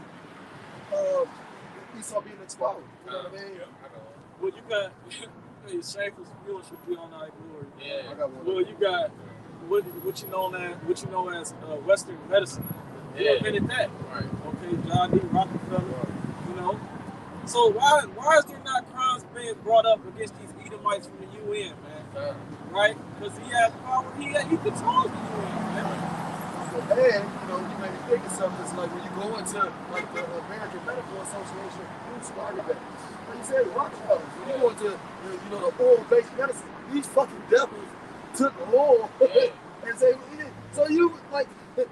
Esau being exposed. You know what I mean? Well, you got shameful spewing should be on our glory. Yeah. I got one. Well, you got what you know as Western medicine. You invented that. Right. Okay, John D. Rockefeller. You know. So why is there not crimes being brought up against these Edomites from the UN, man? Right? Because he has power. He controls the UN, man. And you know, you made me think of something. It's like when you go into like the American Medical Association, who started that? Like you said, Rockefellers. When you go into you know, the oil-based medicine, these fucking devils took oil and say, so you like, man,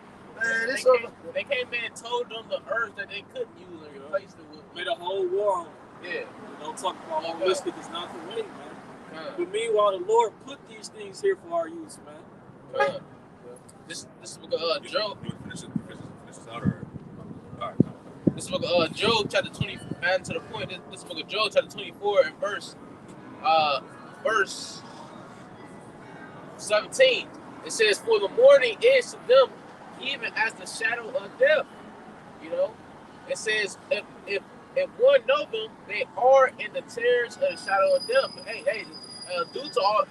it's they came in and told them the herbs that they couldn't use and replaced it with. Made a whole war on it. Yeah. You know, talking about holistic is not the way, man. But meanwhile, the Lord put these things here for our use, man. This is book of Job. Finish this out or all right. This is book of Job chapter 20. Man, to the point. This is book of Job chapter 24 and verse 17. It says, "For the morning is to them even as the shadow of death." You know, it says, if one know them, they are in the terrors of the shadow of death. Hey, due to all,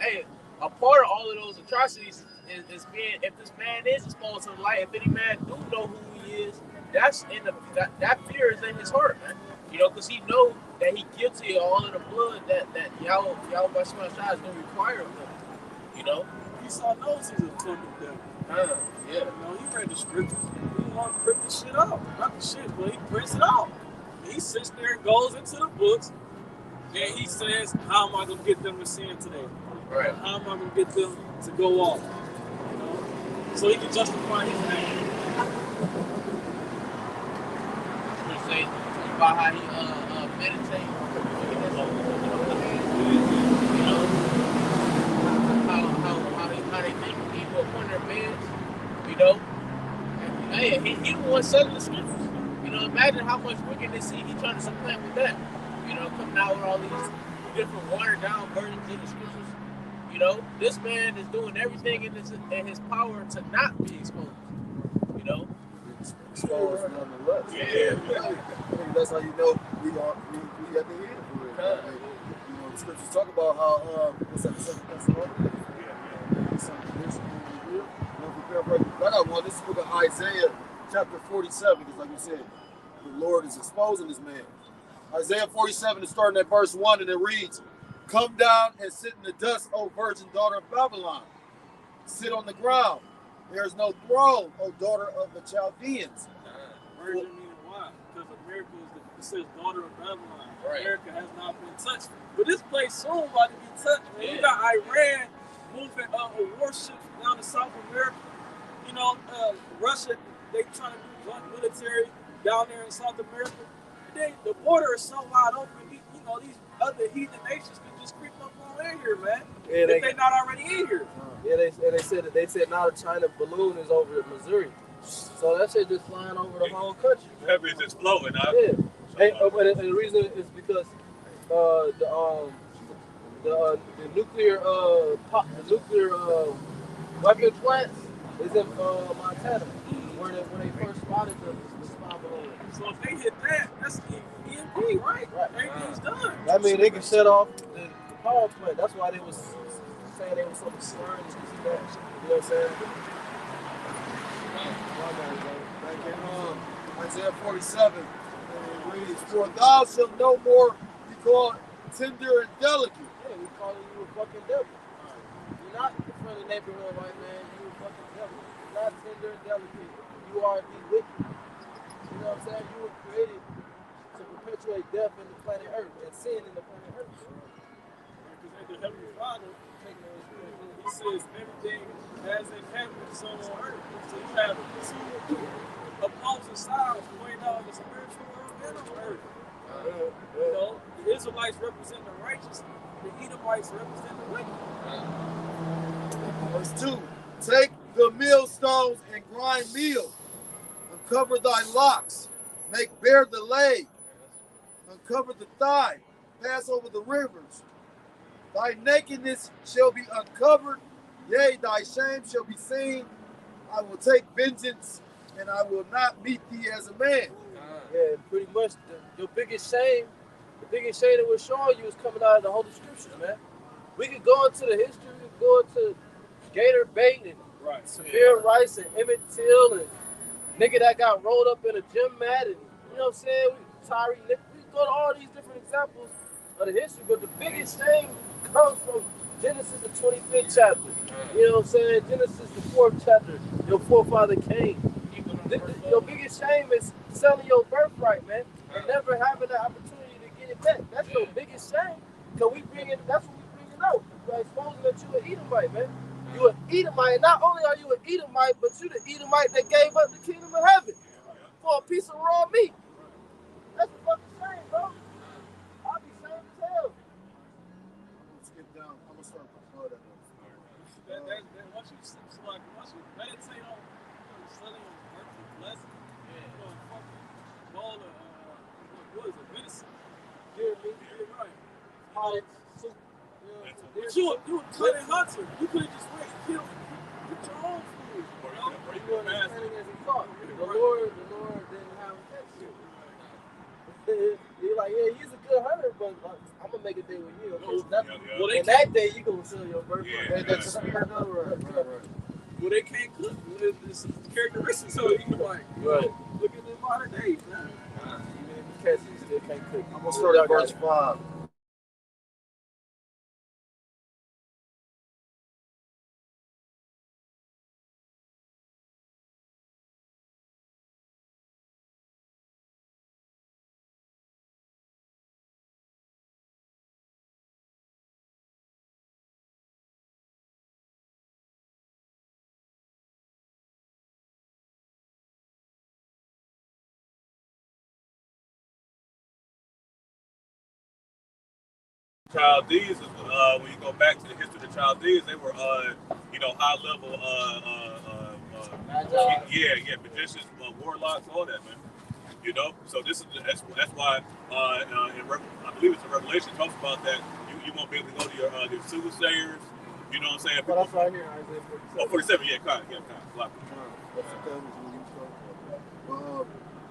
a part of all of those atrocities is being, if this man is exposed to the light, if any man do know who he is, that's in that fear is in his heart, man. You know, because he know that he guilty of all of the blood that y'all by Shema Shai is gonna require of him. You know. Esau knows he's a fucking devil. Yeah. You know, he read the scriptures. He want to print the shit out. Not the shit, but he prints it out. He sits there and goes into the books and he says, how am I going to get them to sin today? Right. How am I going to get them to go off? You know? So he can justify his action. You say about how he meditate. You know, how they think people upon their beds. You know, and, hey, he the one selling the scriptures. You know, imagine how much wickedness he trying to supplant with that. You know, coming out with all these different watered down versions of the scriptures. You know, this man is doing everything in his power to not be exposed. You know, Exposed nonetheless. Yeah. That's how you know we at the end for it. Like, you know, the scriptures talk about how what's that, Second Thessalonians? I got one. This is the book of Isaiah, chapter 47, because like we said, the Lord is exposing this man. Isaiah 47 is starting at verse 1, and it reads, "Come down and sit in the dust, O virgin daughter of Babylon. Sit on the ground. There is no throne, O daughter of the Chaldeans." Virgin meaning why? Because America it says daughter of Babylon. Right. America has not been touched. But this place soon about to be touched, man. Yeah. You got Iran moving warships down to South America. You know, Russia, they trying to do joint military down there in South America. And the border is so wide open, you know, these other heathen nations can just creep up on in here, man. Yeah, if they're not already in here. Yeah, they said now the China balloon is over in Missouri. So that shit just flying over the whole country. Heavy is just flowing, huh? Yeah. And the reason is because the nuclear weapon plants is in Montana, where they first spotted the spy balloon. So if they hit that, that's EMP, right? Everything's done. I mean, they can shut off the power plant. That's why they was saying they was so concerned and this and that. You know what I'm saying? Back in Isaiah 47, it reads, "For thou shalt no more be called tender and delicate." Yeah, we calling you a fucking devil. You're not the friendly neighborhood white man. You a fucking devil. You're not tender and delicate. You are the wicked. You know what I'm saying? You were created to perpetuate death in the planet Earth and sin in the planet Earth. Because the Heavenly Father, he says everything as in heaven, so on earth. So you have two opposing sides playing out in the spiritual world and on earth. You know, the Israelites represent the righteous, the Edomites represent the wicked. Verse 2, "Take the millstones and grind meal. Uncover thy locks. Make bare the leg. Uncover the thigh. Pass over the rivers. Thy nakedness shall be uncovered. Yea, thy shame shall be seen. I will take vengeance, and I will not meet thee as a man." Yeah, pretty much your biggest shame, the biggest shame that we're showing you is coming out of the Holy Scriptures, man. We could go into the history, we could go into Gator Bait and Samir Rice and Emmett Till and nigga that got rolled up in a gym mat and you know what I'm saying? Tyree Nick. We could go to all these different examples of the history, but the biggest shame comes from Genesis the 25th chapter. You know what I'm saying? Genesis the 4th chapter. Your forefather Cain. Your biggest shame is selling your birthright, man, and never having the opportunity to get it back. That's your biggest shame. Cause that's what we bringing out. We're exposing that you an Edomite, man. You an Edomite. Not only are you an Edomite, but you the Edomite that gave up the kingdom of heaven for a piece of raw meat. That's a fucking shame, bro. I'll be ashamed as hell. Let's get down. I'm gonna start before that. Once you meditate on studying earthly blessings, you're going to fucking bowl of, what is it, venison? Hear me? You're right. Potted soup. But you a cunning hunter. You could have just went and killed it. Get your own food. You weren't as cunning as he thought. The Lord didn't have that shit. You're like, yeah, he's a good hunter, but I'm gonna make a deal with you. Okay? And that day you gonna sell your birthright. That's Well, they can't cook. It's characteristics of the Edomite. Right. Look at the modern day. Even if you catch these still can't cook. I'm gonna start at verse 5. Chaldees is when you go back to the history of the Chaldees, they were high level magicians, warlocks, all that, man. So this is that's why I believe it's in Revelation talks about that you won't be able to go to your soothsayers. You know what I'm saying? But that's right here, Isaiah 47. Yeah, kind.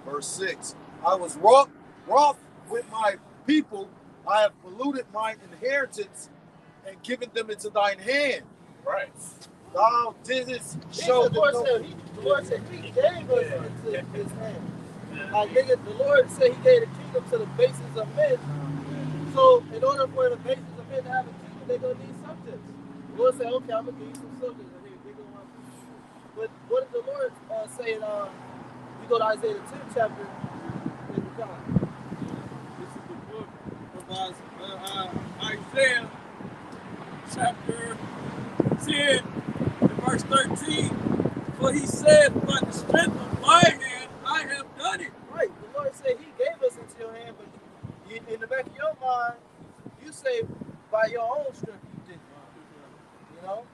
Verse 6. I was wroth with my people. I have polluted mine inheritance and given them into thine hand. Right. Thou didst show the Lord said he gave us into his hand. Like nigga, the Lord said he gave the kingdom to the bases of men. So in order for the bases of men to have a kingdom, they're gonna need subjects. The Lord said, okay, I'm gonna give you some subjects. But what did the Lord say in we go to Isaiah the 10th chapter in the time. This is the book of Isaiah chapter 10 and verse 13. For he said, by the strength of my hand I have done it. Right. The Lord said he gave us into your hand, but you, in the back of your mind, you say by your own strength you did it.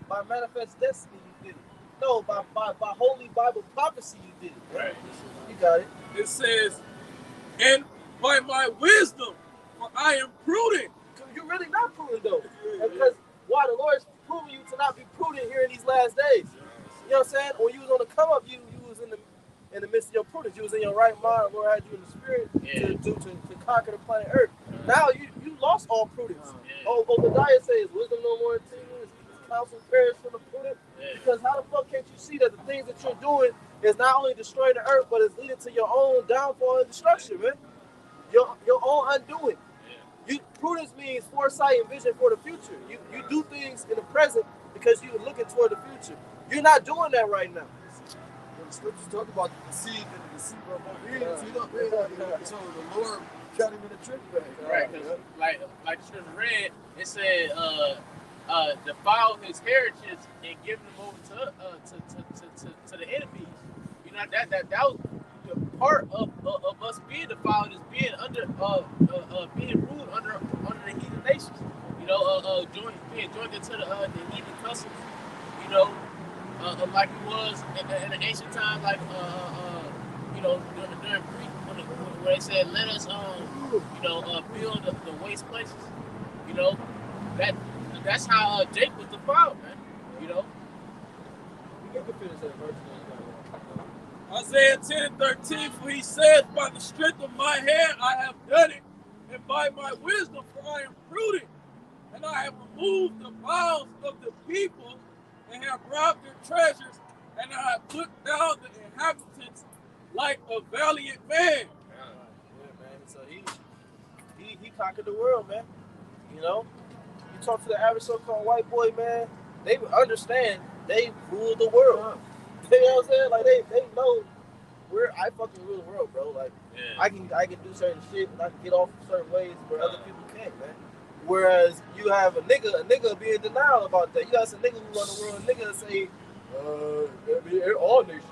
By manifest destiny you did it. No, by holy Bible prophecy you did it. Right. You got it. It says, and by my wisdom, for I am prudent. You're really not prudent though. Because why? The Lord's proving you to not be prudent here in these last days. You know what I'm saying? When you was on the come up, you was in the midst of your prudence. You was in your right mind. The Lord had you in the spirit to conquer the planet Earth. Now you lost all prudence. Obadiah says, wisdom no more continuous, counsel perish from the prudent. Because how the fuck can't you see that the things that you're doing is not only destroying the earth, but it's leading to your own downfall and destruction, man? Your own undoing. Prudence means foresight and vision for the future. You do things in the present because you're looking toward the future. You're not doing that right now. When the scriptures talk about the deceived and the deceiver of obedience, so the Lord got him in a trick bag. Right, because like the scripture read, it said, defile his heritage and give them over to the enemies. That was the part of us being defiled is being under being ruled under the heathen nations. Being joined into the heathen customs. Like it was in the ancient time, like during Greek when they said let us build the waste places. That's how Jake was defiled, man. You can finish that verse. Isaiah 10 and 13, for he says, by the strength of my hand I have done it, and by my wisdom, for I am prudent, and I have removed the bounds of the people, and have robbed their treasures, and I have put down the inhabitants like a valiant man. Yeah, man. So he conquered the world, man. You talk to the average so-called white boy, man, they understand they rule the world. You know what I'm saying? Like they know I fucking rule the world, bro. Like I can do certain shit and I can get off certain ways where other people can't, man. Whereas you have a nigga be in denial about that. You got some nigga who run the world, a nigga say, all nations,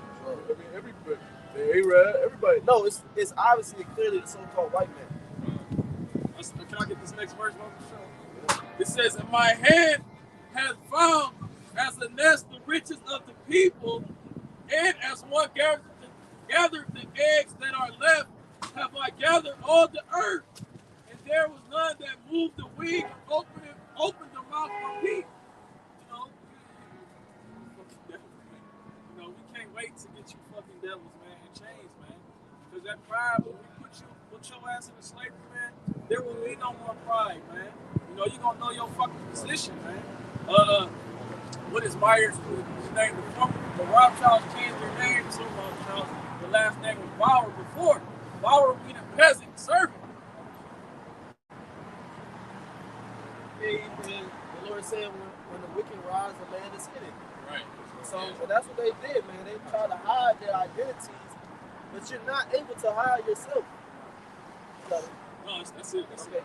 everybody. No, it's obviously clearly the so-called white man. Can I get this next verse, man? It says, and my hand has found as a nest the riches of the people, and as one gathered the eggs that are left, have I gathered all the earth, and there was none that moved the wing and opened the mouth for me. We can't wait to get you fucking devils, man, in chains, man. Because that pride, when we put your ass in the slavery, man, there will be no more pride, man. You're gonna know your fucking position, man. What is Myers' name? The Rothschilds changed their name to the last name was Bauer before. Bauer being a peasant servant. that you're not able to hire yourself. No, that's it. That's Okay, it.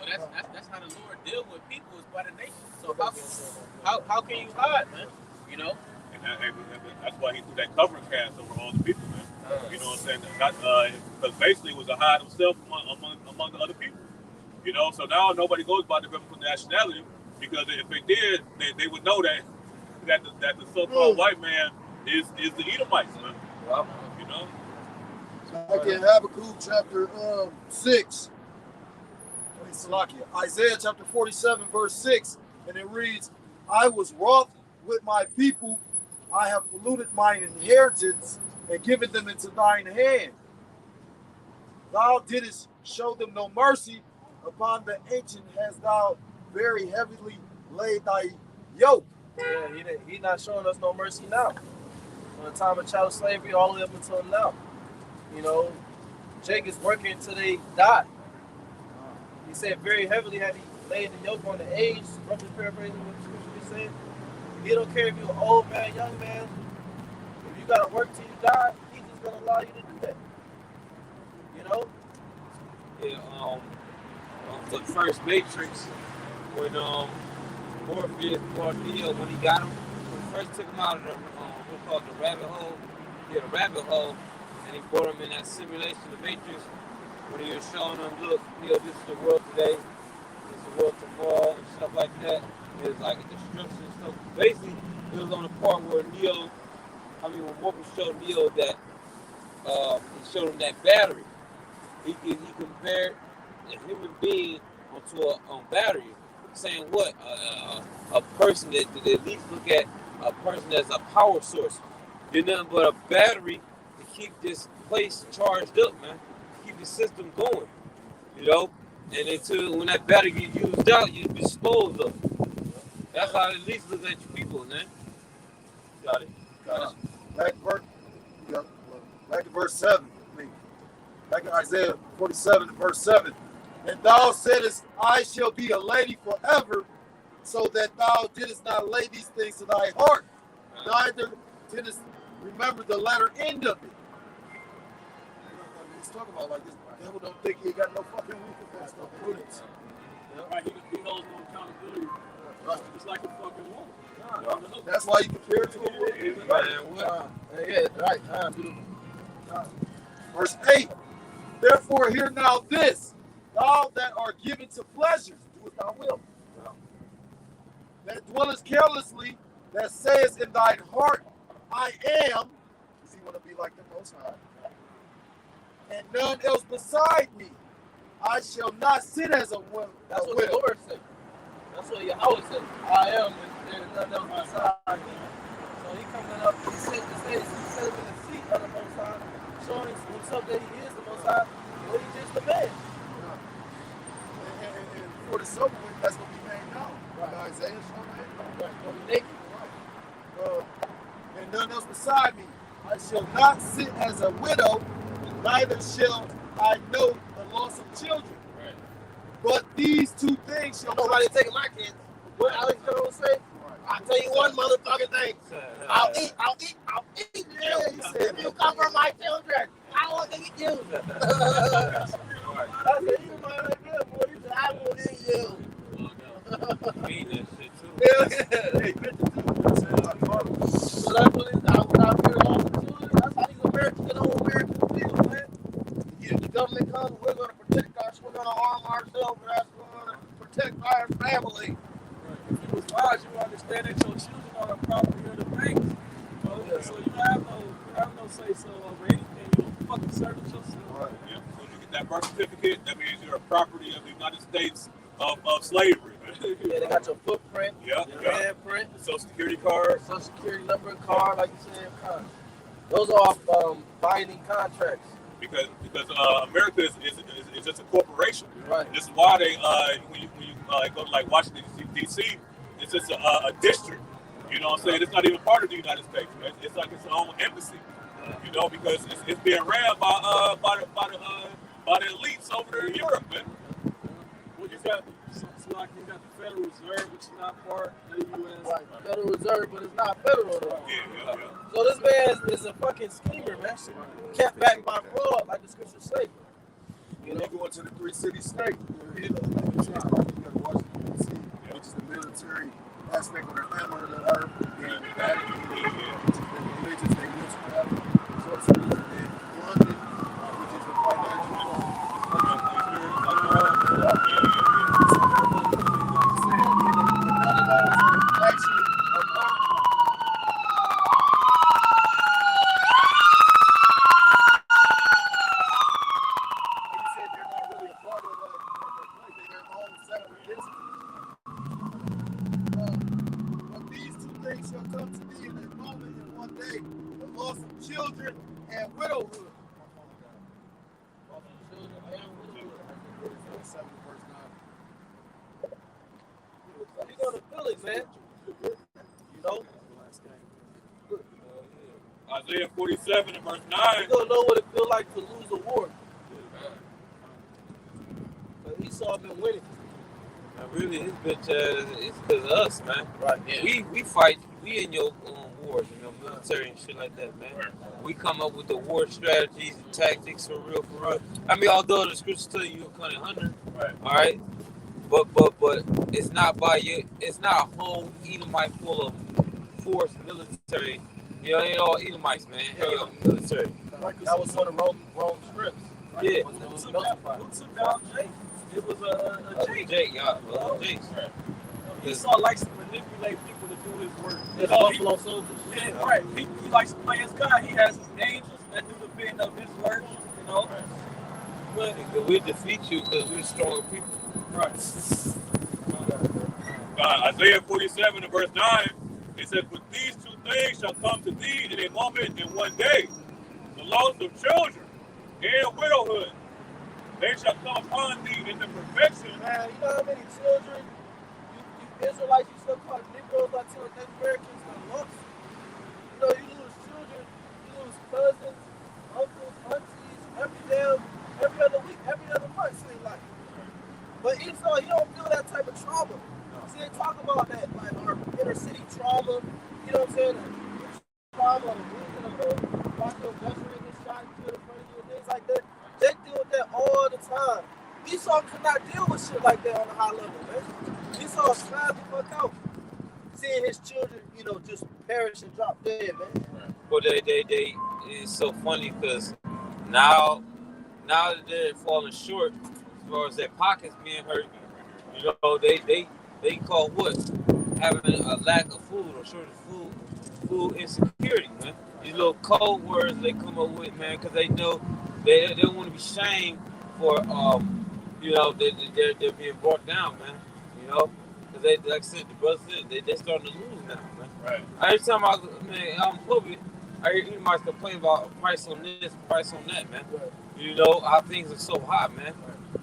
Well, that's how the Lord deal with people is by the nation. So how can you hide, man? You know. And that's why he threw that covering cast over all the people, man. You know what I'm saying? Because basically it was to hide himself among the other people. You know, so now nobody goes by the biblical nationality because if they did, they would know that the so-called white man is the Edomites, man. Well, you know. Like in Habakkuk chapter 6. Isaiah chapter 47 verse 6, and it reads, I was wroth with my people, I have polluted mine inheritance and given them into thine hand. Thou didst show them no mercy, upon the ancient hast thou very heavily laid thy yoke. Yeah, he not showing us no mercy now. From the time of child slavery all the way up until now. You know, Jake is working until they die. He said very heavily had he laid the yoke on the age, roughly paraphrasing what the scripture is saying. He don't care if you're an old man, young man. If you gotta work till you die, he's just gonna allow you to do that. You know? Yeah, the first Matrix, when Morpheus, when he got him, when he first took him out of the what's called the rabbit hole, and he brought him in that simulation, the Matrix, when he was showing them, look, this is the world today, this is the world tomorrow, and stuff like that. It was like a destruction and stuff. Basically, it was on the part where when Morpheus showed Neo that, he showed him that battery. He compared a human being onto a battery, saying what? A person that at least look at a person as a power source. You're nothing but a battery to keep this place charged up, man. Keep the system going, you know? And until when that battery gets used out, you dispose of it. That's how at least look at your people, man. Got it. Back to verse 7. Back to Isaiah 47 verse 7. And thou saidest, I shall be a lady forever, so that thou didst not lay these things to thy heart, neither didst remember the latter end of it. He's talking about like this. The devil don't think he ain't got no fucking weakness. No prudence. Right, he holds no accountability. Right. It's like a fucking woman. That's why you compare it to a woman. Verse 8. Therefore hear now this, thou that art given to pleasures, do as thou wilt. That dwellest carelessly, that sayest in thine heart, I am. Does he want to be like the Most High? And none else beside me. I shall not sit as a woman. That's what the Lord said. That's what Yahweh said. I am, and there's none else beside me. So he coming up, he said in the seat of the Most High, showing himself that he is the Most High, but he's just a man. And for the sober, that's what we made now. Right. Isaiah showing that. And none else beside me. I shall not sit as a widow, neither shall I know the loss of children. Right. But these two things shall Nobody taking my kids. What Alex Jones say? I'll tell you one motherfucking thing. I'll eat. Yeah, he said, if you come from my children, I will eat you. I said, you mind like that, boy. He said, I will eat you. Mean that shit too. Hey, so that's what it's out. That's how these Americans get on American feel, man. If the government comes, we're going to protect us. We're going to arm ourselves. We're going to protect our family. If you was wise, you understand that your children are the property of the banks. You know? So you have no say so over anything. You don't fucking service yourself. Right. Yeah. So you get that birth certificate, that means you're a property of the United States of slavery. Yeah, they got your footprint, your handprint, Social Security card, Social Security number, card, like you said. Those are binding contracts. Because America is just a corporation. Right. This is why they when you go to like Washington D.C., it's just a district. You know what I'm saying? It's not even part of the United States. Man. It's like its own embassy. You know, because it's being ran by the elites over there in Europe, man. Well, you got the Federal Reserve, which is not part of the U.S. Right. Federal Reserve, but it's not federal though. Yeah. So this man is a fucking schemer, man. Kept back not fraud, like the scriptures say. You know, they go into the three-city state. You know, Washington, D.C., which is the military aspect of the hammer of the earth, and the Vatican, which is the religious they use forever. So it's in London, which is the financial actually shall come to me in a moment in one day, the loss of children and widowhood. You're going to feel it, man. You know? Isaiah 47 and verse 9. You're going to know what it feels like to lose a war. But Esau been winning. Really, this bitch, it's because of us, man. Right, yeah. We fight. We in your wars, you know, military and shit like that, man. Right. We come up with the war strategies and tactics for real, for real. I mean, although the scriptures tell you you're a cunning hunter, Right. all right, but it's not by you. It's not a whole Edomite full of force military. You know, ain't all Edomites, man. Yeah. Hey, military. That was one of Rome scripts. Right? Yeah. Who took down Jake? It was a Jake. Jake, y'all. Jake. Esau likes to manipulate people to do his work. It's Buffalo soldiers. Yeah, right. He likes to play his God. He has his angels that do the bidding of his work, you know. But We defeat you because we're stronger people. right. Isaiah 47 and verse 9, it says, but these two things shall come to thee in a moment in one day, the loss of children and widowhood. They shall come upon thee in the perfection. Man, you know how many children you Israelites, you still call Negroes, Latinos, Native Americans, got lost? You know, you lose children, you lose cousins, uncles, aunties, every other week, every other month, seems like. But Esau, you don't feel that type of trauma. See, they talk about that, like our inner city trauma, you know what I'm saying? The trauma of losing a little, watching your best friend get shot and killed in front of you and things like that. They deal with that all the time. Esau could not deal with shit like that on a high level, man. Esau tried to fuck out. Seeing his children, you know, just perish and drop dead, man. Well, it's so funny because now that they're falling short as far as their pockets being hurt, you know, they call what? Having a lack of food or shortage of food insecurity, man. These little code words they come up with, man, because they know they don't want to be shamed for, you know, they're being brought down, man. You know, because they, like I said, the brothers said, they're starting to lose now, man. Right. Every time I'm public, I hear Edomites complain about price on this, price on that, man. Right. You know, how things are so hot, man.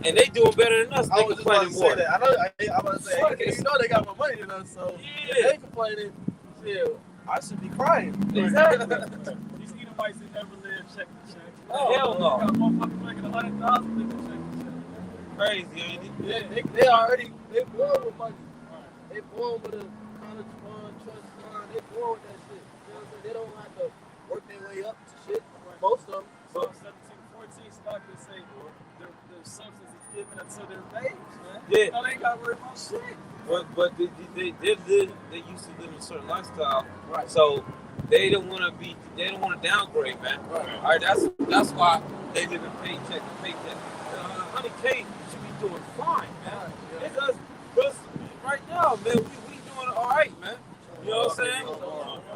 And they doing better than us. I They was just about to complaining say more. that. I'm about to say, you know they got more money than us, so Yeah. if they complaining, shit, I should be crying. Exactly. These Edomites that never live check to check. Hell no. Got motherfuckers making 100,000 living check to check. Crazy, ain't it? Yeah, they already, they born with money. They born with a college fund, trust fund, they born with that shit. You know what I'm saying? They don't have to work their way up to shit. Most of them. So 17:14 Stockton say the substance is given unto their babes, man. Yeah. No, they ain't got to worry about shit. But they used to live in a certain lifestyle, Right. so they don't want to downgrade, man. Right. All right, that's why they live in paycheck to paycheck. 100K should be doing fine, man. Yeah. Because right now, man, we doing all right, man. You know what I'm saying?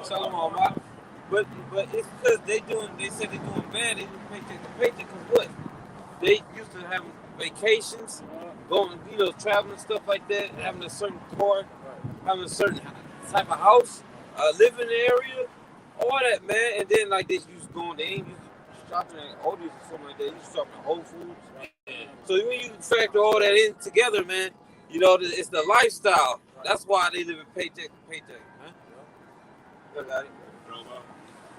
Shalom, man. But it's because they said they're doing bad. They do paycheck to paycheck. Because what? They used to having vacations, going, you know, traveling and stuff like that, having a certain car, having a certain type of house, living area, all that, man. And then like this, used going, they ain't used to shopping at Aldi's or something like that. You used to shopping at Whole Foods. So when you factor all that in together, man, you know, it's the lifestyle. That's why they live in paycheck to paycheck, man. You got it.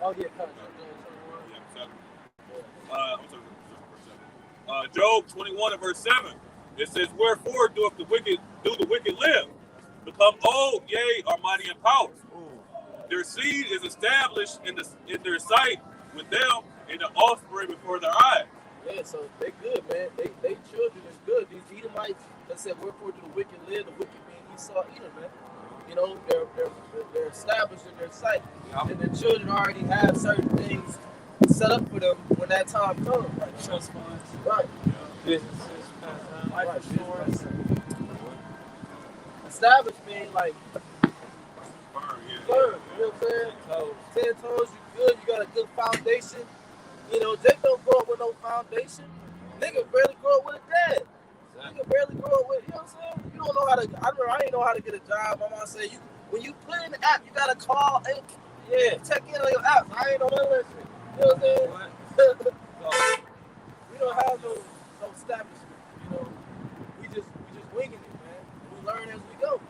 Oh, yeah, Job 21 and verse 7. It says, wherefore doeth the wicked live? Become old, yea, are mighty in power. Their seed is established in their sight with them, and the offspring before their eyes. Yeah, so they good, man. They children is good. These Edomites, that said, wherefore do the wicked live? The wicked being Esau, Edom, man. You know, they're established in their sight, and the children already have certain things set up for them when that time comes. Like trust funds, Right. Businesses, Right. life insurance. Established mean like Firm, yeah. firm. You know what I'm saying? 10 toes, you good. You got a good foundation. You know, they don't grow up with no foundation. Nigga barely grow up with a dad. Nigga barely grow up with, you know what I'm saying? You don't know how to, I remember I didn't know how to get a job. My mom said, when you put in the app, you gotta call and check in on your app. I ain't know none of that shit. You know what I'm saying? We don't have no establishment, you know. We just winging it, man. We learn as we go.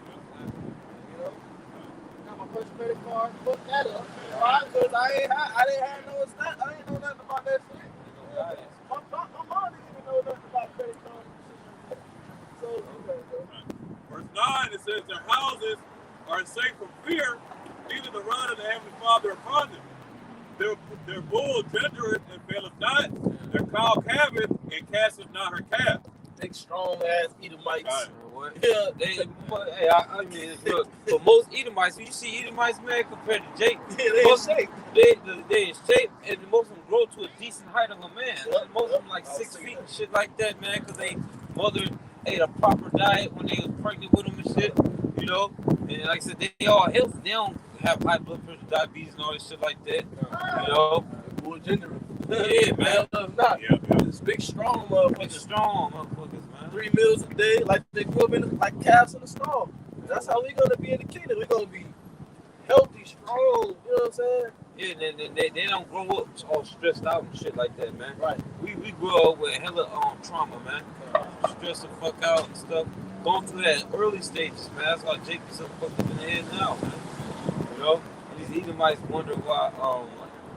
You know? Got my first credit card, put that up. Why? Because I didn't have no stat. I didn't know nothing about that shit. My mom didn't even know nothing about credit cards. So, Verse 9, it says, their houses are safe from fear, neither the rod of the heavenly Father upon them. Their bull gendereth and faileth not, their cow calveth and casteth not her calf. big, strong ass Edomites. Right. What? Yeah. Hey, I mean, look, for most Edomites, when you see Edomites, man, compared to Jake, Yeah, they in most, shape. they in shape, and most of them grow to a decent height of a man. Yep, Most of them like 6 feet and shit like that, man, because they mother ate a proper diet when they was pregnant with them and shit, you know. And like I said, they all healthy. They don't have high blood pressure, diabetes, and all this shit like that, you know. Bull gender. Yeah, man. Not. Yeah, yeah. It's big, strong Fucking motherfuckers. strong motherfuckers, man. 3 meals a day, like they grew up in like calves in the stall. That's how we gonna be in the kingdom. We gonna be healthy, strong. You know what I'm saying? Yeah, they don't grow up all stressed out and shit like that, man. Right. We grew up with hella trauma, man. Stressed the fuck out and stuff. Going through that early stages, man. That's why Jake is so fucked up in the head now, man. You know? And these Edomites wonder why,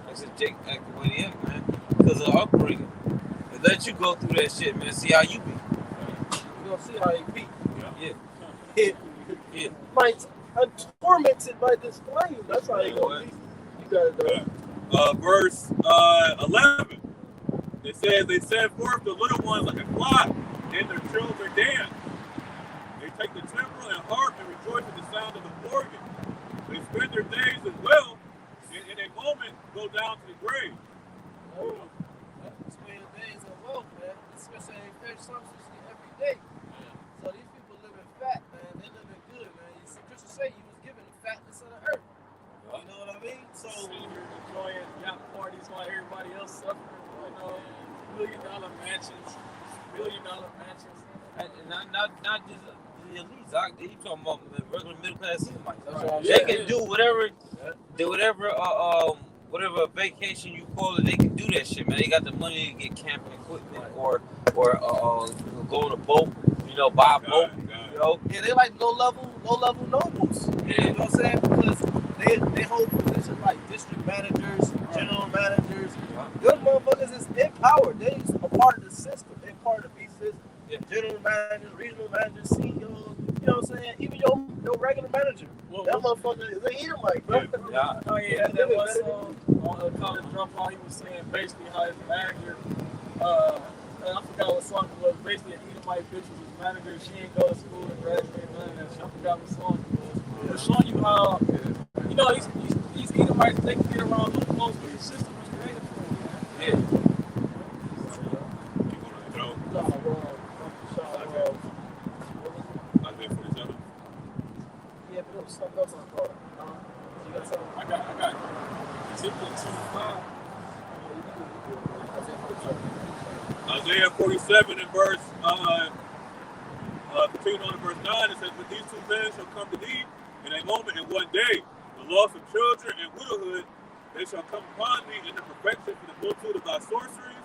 like I said, Jake act the way he act, man. Because of upbringing. They let you go through that shit, man. See how you be. We gonna see how he beat. Yeah. Yeah. I'm tormented by this flame. That's how he gonna beat. You got it, though. Verse 11. It says, they send forth the little ones like a flock, and their children dance. They take the timbrel and harp and rejoice at the sound of the organ. They spend their days as well, and in a moment go down to the grave. Oh, spend days of wealth, man. Especially in fresh substance every day. So these people living fat, man. They living good, man. You see, Christian say you was given the fatness of the earth. You know what I mean? So Seniors enjoying yacht parties while everybody else suffering. You know, $1 million mansions, $1 billion mansions. And not just the elites. They talking about regular middle class Edomites. That's what I'm They saying. can do whatever vacation you call it. They can do that shit, man. They got the money to get camping equipment or go on a boat. You know, buy a boat. You know, yeah, they like low level nobles. You know what I'm saying? Because they hold positions like district managers, general managers. Good motherfuckers is empowered. They a part of the system. They part of the beast system. Yeah. General managers, regional managers, CEOs. You know what I'm saying? Even your regular manager. That motherfucker is an Edomite, bro. yeah. Oh yeah, that was on the college dropout. He was saying basically how his manager, I forgot what song it was. Basically, an Edomite bitch was his manager. She ain't go to school and graduate none of that shit. I forgot what song it was. It was showing you how, you know, these Edomites, they can get around loopholes, but the system was created for them. Yeah. Yeah, but it was something else on the card. You got something? I got Ezekiel 2:5. Isaiah 47 and verse, continuing on in verse 9, it says, but these two men shall come to thee in a moment, in one day, the loss of children and widowhood, they shall come upon thee in the perfection for the multitude of thy sorceries,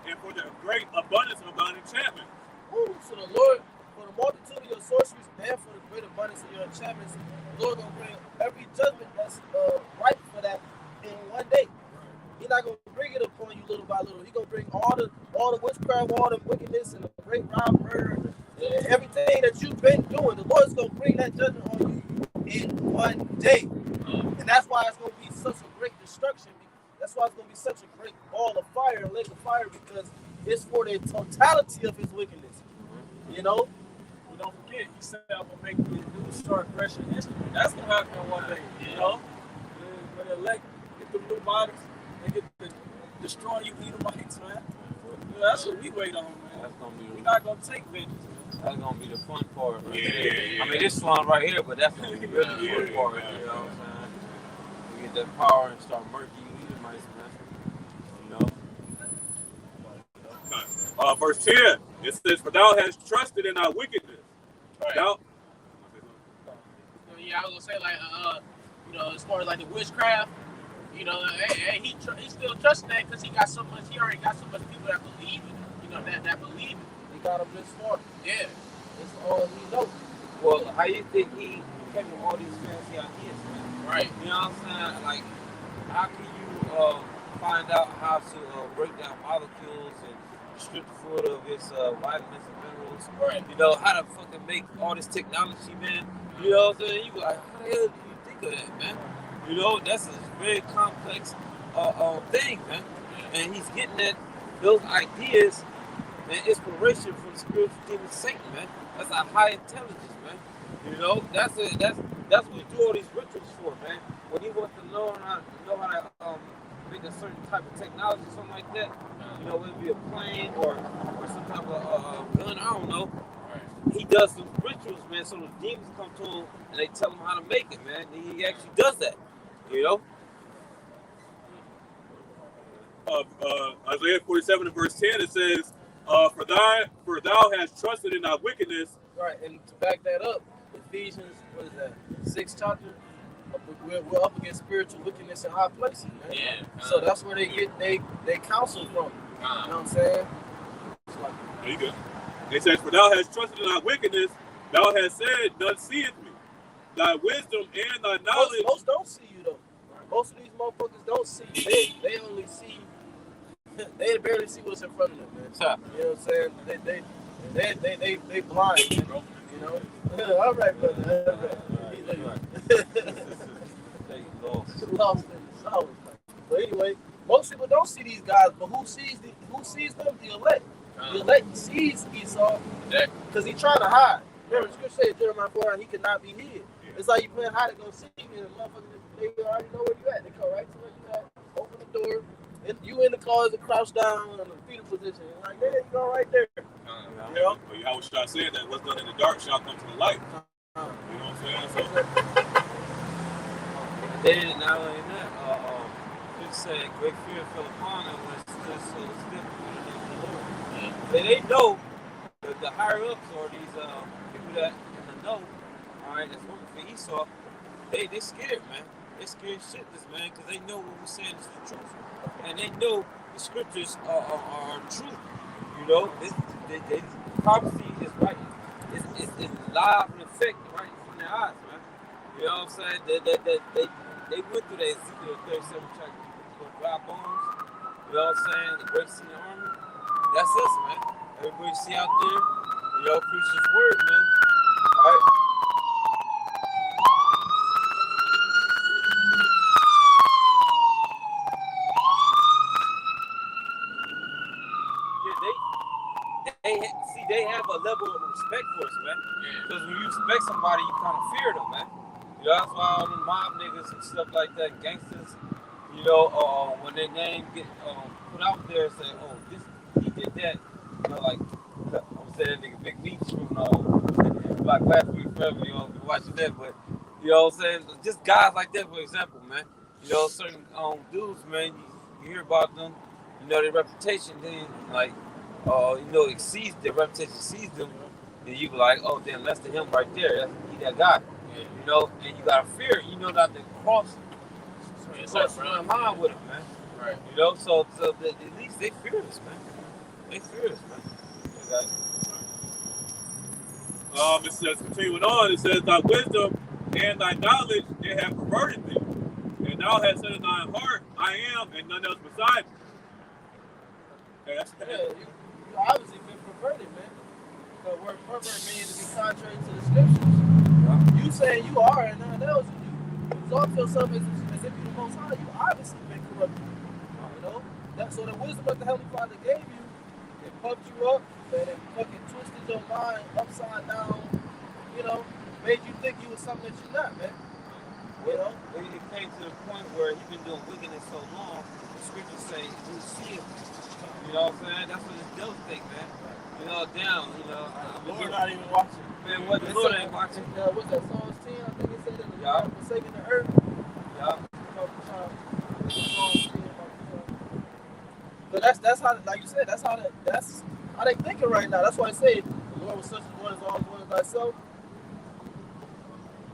and for the great abundance of thine enchantment. Ooh, so the Lord, for the multitude of your sorceries and for the great abundance of your enchantments, the Lord gonna bring every judgment that's right for that in one day. He's not gonna bring it upon you little by little. He's gonna bring all the witchcraft, all the wickedness, and the great rob, murder, and everything that you've been doing. The Lord's gonna bring that judgment on you in one day, and that's why it's gonna be such a great destruction. That's why it's gonna be such a great ball fire, a lake of fire, because it's for the totality of his wickedness. You know? Well, don't forget, he said I'm gonna make the news start crushing history. That's gonna happen one day, you know? When the elect get the new bodies, they get to destroy you Edomites, man. That's what we wait on, man. That's gonna be. We're not gonna take vengeance. That's gonna be the fun part. Right Yeah. there. I mean, this fun right here, but that's gonna be really the fun part. You know what I'm saying? We get that power and start murking you Edomites, man. You know. Verse 10, it says, "For thou hast trusted in thy wickedness." Right. Thou, Yeah, I was gonna say like you know, as far as like the witchcraft, you know, hey, he still trusting that because he already got so much people that believe it. You know, that believe it. He got him this far. Yeah. That's all he knows. Well, how you think he came with all these fancy ideas, man? Right. You know what I'm saying? Like, how can you find out how to break down molecules and strip the food of its vitamins and minerals? Right. You know, how to fucking make all this technology, man? You know what I'm saying? You be like, how the hell do you think of that, man? You know, that's a very complex thing, man. And he's getting at those ideas and inspiration from the spiritual demon Satan, man. That's a high intelligence, man. You know, that's what we do all these rituals for, man. When he wants to know how to make a certain type of technology, something like that. You know, whether it be a plane or some type of gun, I don't know. He does some rituals, man, so the demons come to him and they tell him how to make it, man. And he actually does that, you know? Isaiah 47 and verse 10, it says, for thou hast trusted in thy wickedness." Right, and to back that up, Ephesians, what is that, 6th chapter? We're up against spiritual wickedness in high places, man. Yeah. So that's where they get they counsel from. You know what I'm saying? It's like, There you go. It says, "For thou hast trusted in thy wickedness, thou hast said, none seeth me. Thy wisdom and thy knowledge." Most don't see you though. Most of these motherfuckers don't see you. They only see. They barely see what's in front of them, man. You know what I'm saying? They blind, bro. You know. All right, brother. All right. Lost in the sauce. But anyway, most people don't see these guys, but who sees them? The elect. The elect sees Esau because he's trying to hide. Remember, the scripture says Jeremiah 4, he cannot be hid. It's like you playing hide and go see me, and the motherfuckers, they already know where you at. They come right to where you at, open the door, and you in the closet, crouched down in the fetal position. And like, there you go, right there. You know? But Yahweh Shah said that what's done in the dark shall come to the light. You know what I'm saying? So, Then not only that, it said great fear fell upon them when stood so stiff in the Lord. They know the higher ups or these people that in the know, all right, that's working for Esau. They scared, man. They scared shitless, man, because they know what we're saying is the truth, and they know the scriptures are true. You know, the prophecy is right. It's live and effect right in their eyes, man. You know what I'm saying? They went through that Ezekiel 37 chapter with dry bones. You know what I'm saying? The great sea army. That's us, man. Everybody see out there, y'all preach his word, man. All right. They have a level of respect for us, man. Because when you respect somebody, you kind of fear them, man. You know, that's why all the mob niggas and stuff like that, gangsters, you know, when their name get put out there and say, oh, he did that, you know, like, I'm saying that nigga Big Meats from Black Blasphemy Forever, you know, be watching that, but, you know what I'm saying? Just guys like that, for example, man. You know, certain dudes, man, you hear about them, you know, their reputation, then, like, you know, exceeds their reputation, sees them, then you be like, oh, then that's to him right there. He that guy. Yeah. You know, and you gotta fear, you know, not to cross my mind with him, man. Right. You know, so at least they fear us, man. They fear us, man. it says, continuing on, it says, "Thy wisdom and thy knowledge, they have perverted thee. And thou hast said in thine heart, I am, and none else beside me." Okay, that's you obviously been perverted, man. The word pervert means to be contrary to the scriptures. Yeah. You saying you are and none else is you. Exalt yourself as if you're the most high. You obviously been corrupted. You know? So the wisdom that the Heavenly Father gave you, it pumped you up, and it fucking twisted your mind upside down, you know, made you think you was something that you're not, man. You know? It came to the point where he's been doing wickedness so long, the scriptures say, you see it. You know what I'm saying? That's what the devil think, man. You know, down, you know. We're not even watching. Man, what the Lord ain't watching. What's that, Psalms 10? I think it said that the Yeah. forsaking the earth. Yeah. But that's how, like you said, that's how they thinking right now. That's why I say the Lord was such as one as all one as thyself.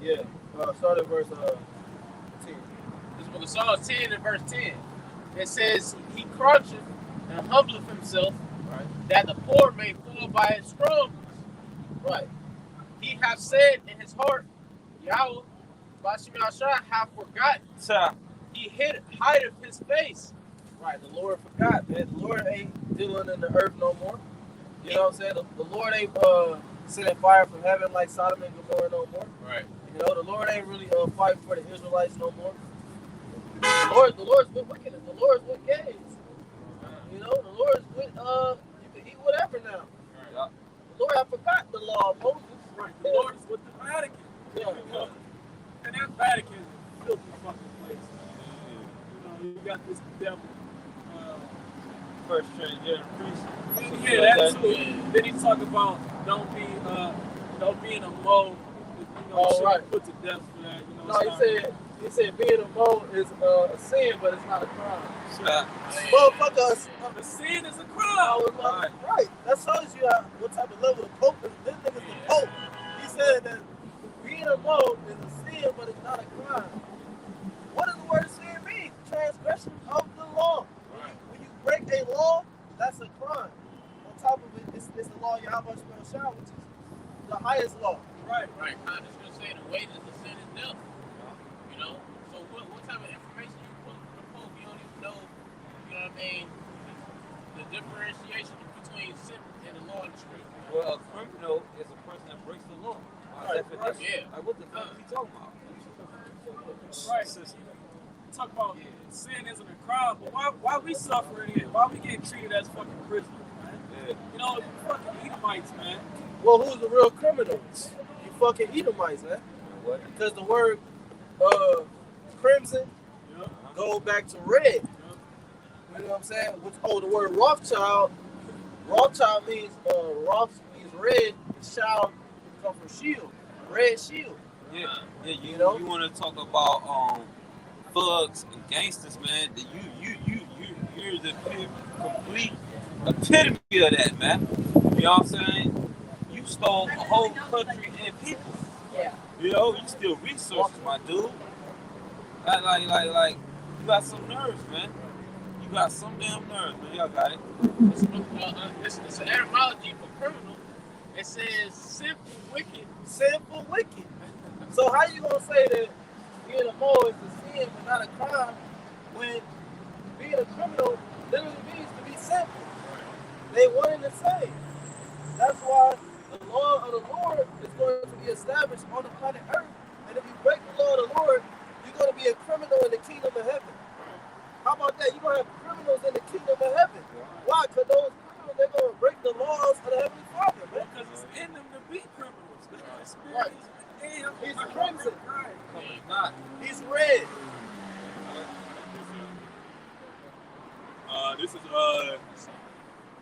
Yeah. Start at verse 10. This book of Psalms 10 and verse 10. It says, he croucheth and humbleth himself, Right. that the poor may fall by his strongness. Right. He hath said in his heart, Yahweh, Bashim Yahshua, hath forgotten. He hideth his face. Right. The Lord forgot, man. The Lord ain't dealing in the earth no more. You know what I'm saying? The Lord ain't sending fire from heaven like Sodom and Gomorrah no more. Right. You know, the Lord ain't really fighting for the Israelites no more. The Lord's with wickedness. The Lord's with gays. You know, the Lord's with you can eat whatever now. Yeah. The Lord, I forgot the law of Moses. Right. The Lord is with the Vatican. Yeah. And that Vatican is a filthy fucking place. You know, you got this devil. First transgender priest. Yeah, that too. Then he talk about don't be in a mode. You know, right. Put to death for that. You know, No, he said being a mole is a sin, but it's not a crime. Yeah. Motherfucker, the sin is a crime. right. That shows you what type of level the Pope is. This nigga's the Pope. He said that being a mole is a sin, but it's not a crime. What does the word sin mean? Transgression of the law. When you break a law, that's a crime. On top of it, it's the law Yahweh Shah, which is the highest law. Right. I'm just going to say the wages of sin is death. You know? So what type of information you put in the Pope, you don't even know, you know what I mean, the differentiation between sin and the law and the script. Well, a criminal is a person that breaks the law. Right. Yeah. Like, what the fuck are you talking about? Right. Talk about sin isn't a crime, but why we suffering here? Why we getting treated as fucking prisoners, man? Yeah. You know, fucking Edomites, man. Well, who's the real criminals? You fucking Edomites, man. What? Because the word crimson go back to red. You know what I'm saying? The word Rothschild means Roth means red, and child comes from shield, red shield. Yeah. You know? You want to talk about thugs and gangsters, man? You're the complete epitome of that, man. You know what I'm saying? You stole a whole country and people. Yeah. You know, you steal resources, my dude. Like, you got some nerves, man. You got some damn nerves, man. Y'all got it. It's an etymology for criminal. It says sinful, wicked. Sinful, wicked. So how you gonna say that being a mole is a sin but not a crime when being a criminal literally means to be sinful? They one and the same. That's why the law of the Lord is going to be established on the planet Earth. And if you break the law of the Lord, you're going to be a criminal in the kingdom of heaven. How about that? You're going to have criminals in the kingdom of heaven. Why? Because those criminals, they're going to break the laws of the Heavenly Father, man. Because it's in them to be criminals. The spirit Right. is in him. He's crimson. Right. Not. He's red.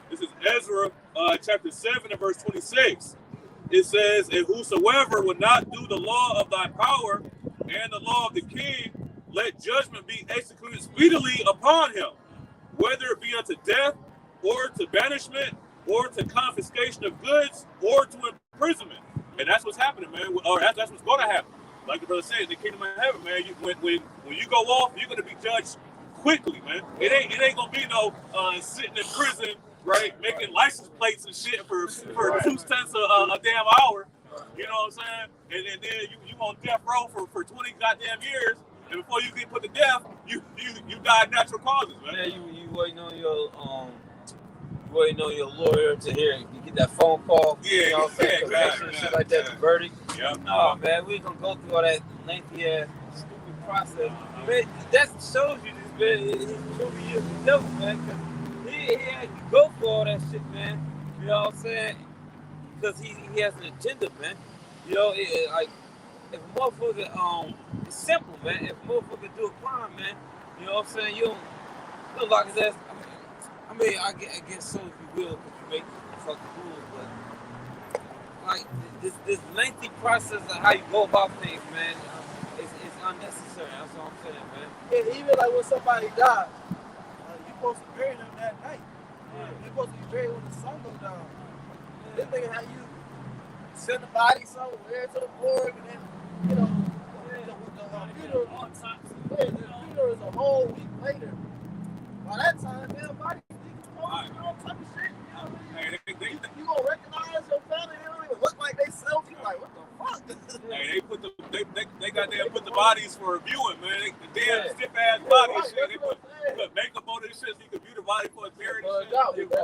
This is Ezra chapter 7 and verse 26. It says, and whosoever will not do the law of thy power and the law of the king, let judgment be executed speedily upon him, whether it be unto death, or to banishment, or to confiscation of goods, or to imprisonment. And that's what's happening, man. Or that's what's going to happen. Like the brother said, in the kingdom of heaven, man, when you go off, you're going to be judged quickly, man. It ain't going to be no sitting in prison, right, making license plates and shit for 2 cents a damn hour. You know what I'm saying? And then you on death row for 20 goddamn years, and before you get put to death, you die of natural causes, man. Yeah, you waiting on your lawyer to hear you get that phone call. Yeah, you know what I'm saying? exactly. Shit like that, the verdict. Yeah. No, man, we ain't gonna go through all that lengthy ass stupid process. Man, that shows you this, man. It shows you the devil, man. he had to go for all that shit, man. You know what I'm saying? Because he has an agenda, man. You know, like if a motherfucker, it's simple, man. If a motherfucker do a crime, man, you know what I'm saying? You don't lock his ass. I mean, I guess so if you will, because you make fucking rules, but like this lengthy process of how you go about things, man, it's unnecessary. That's all I'm saying, man. Yeah, even like when somebody dies, you're supposed to bury them that night. You're supposed to be buried when the sun goes down. This thing how you send the body somewhere to the morgue, and then you know the funeral is a whole week later. By that time, damn body all type of shit. You know what I mean? You gonna recognize your family? They don't even look like they self. You like, what the fuck? Hey, they got there put the bodies for viewing, man. The damn stiff ass body and shit. They put makeup on this shit so you can view the body for a buried and shit. A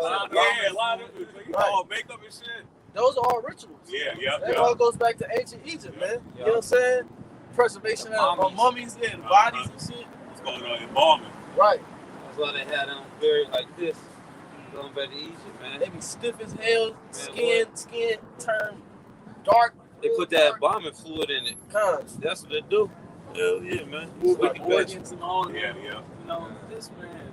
lot of makeup and shit. Those are all rituals. That all goes back to ancient Egypt, man. You know what I'm saying? Preservation of mummies and bodies and shit. What's going on? Embalming. Right. That's why they had them buried like this. Going back to Egypt, man. They be stiff as hell. Skin turn dark. They put that embalming fluid in it. That's what they do. Hell yeah, man. Organs and all that. Yeah. You know, this man.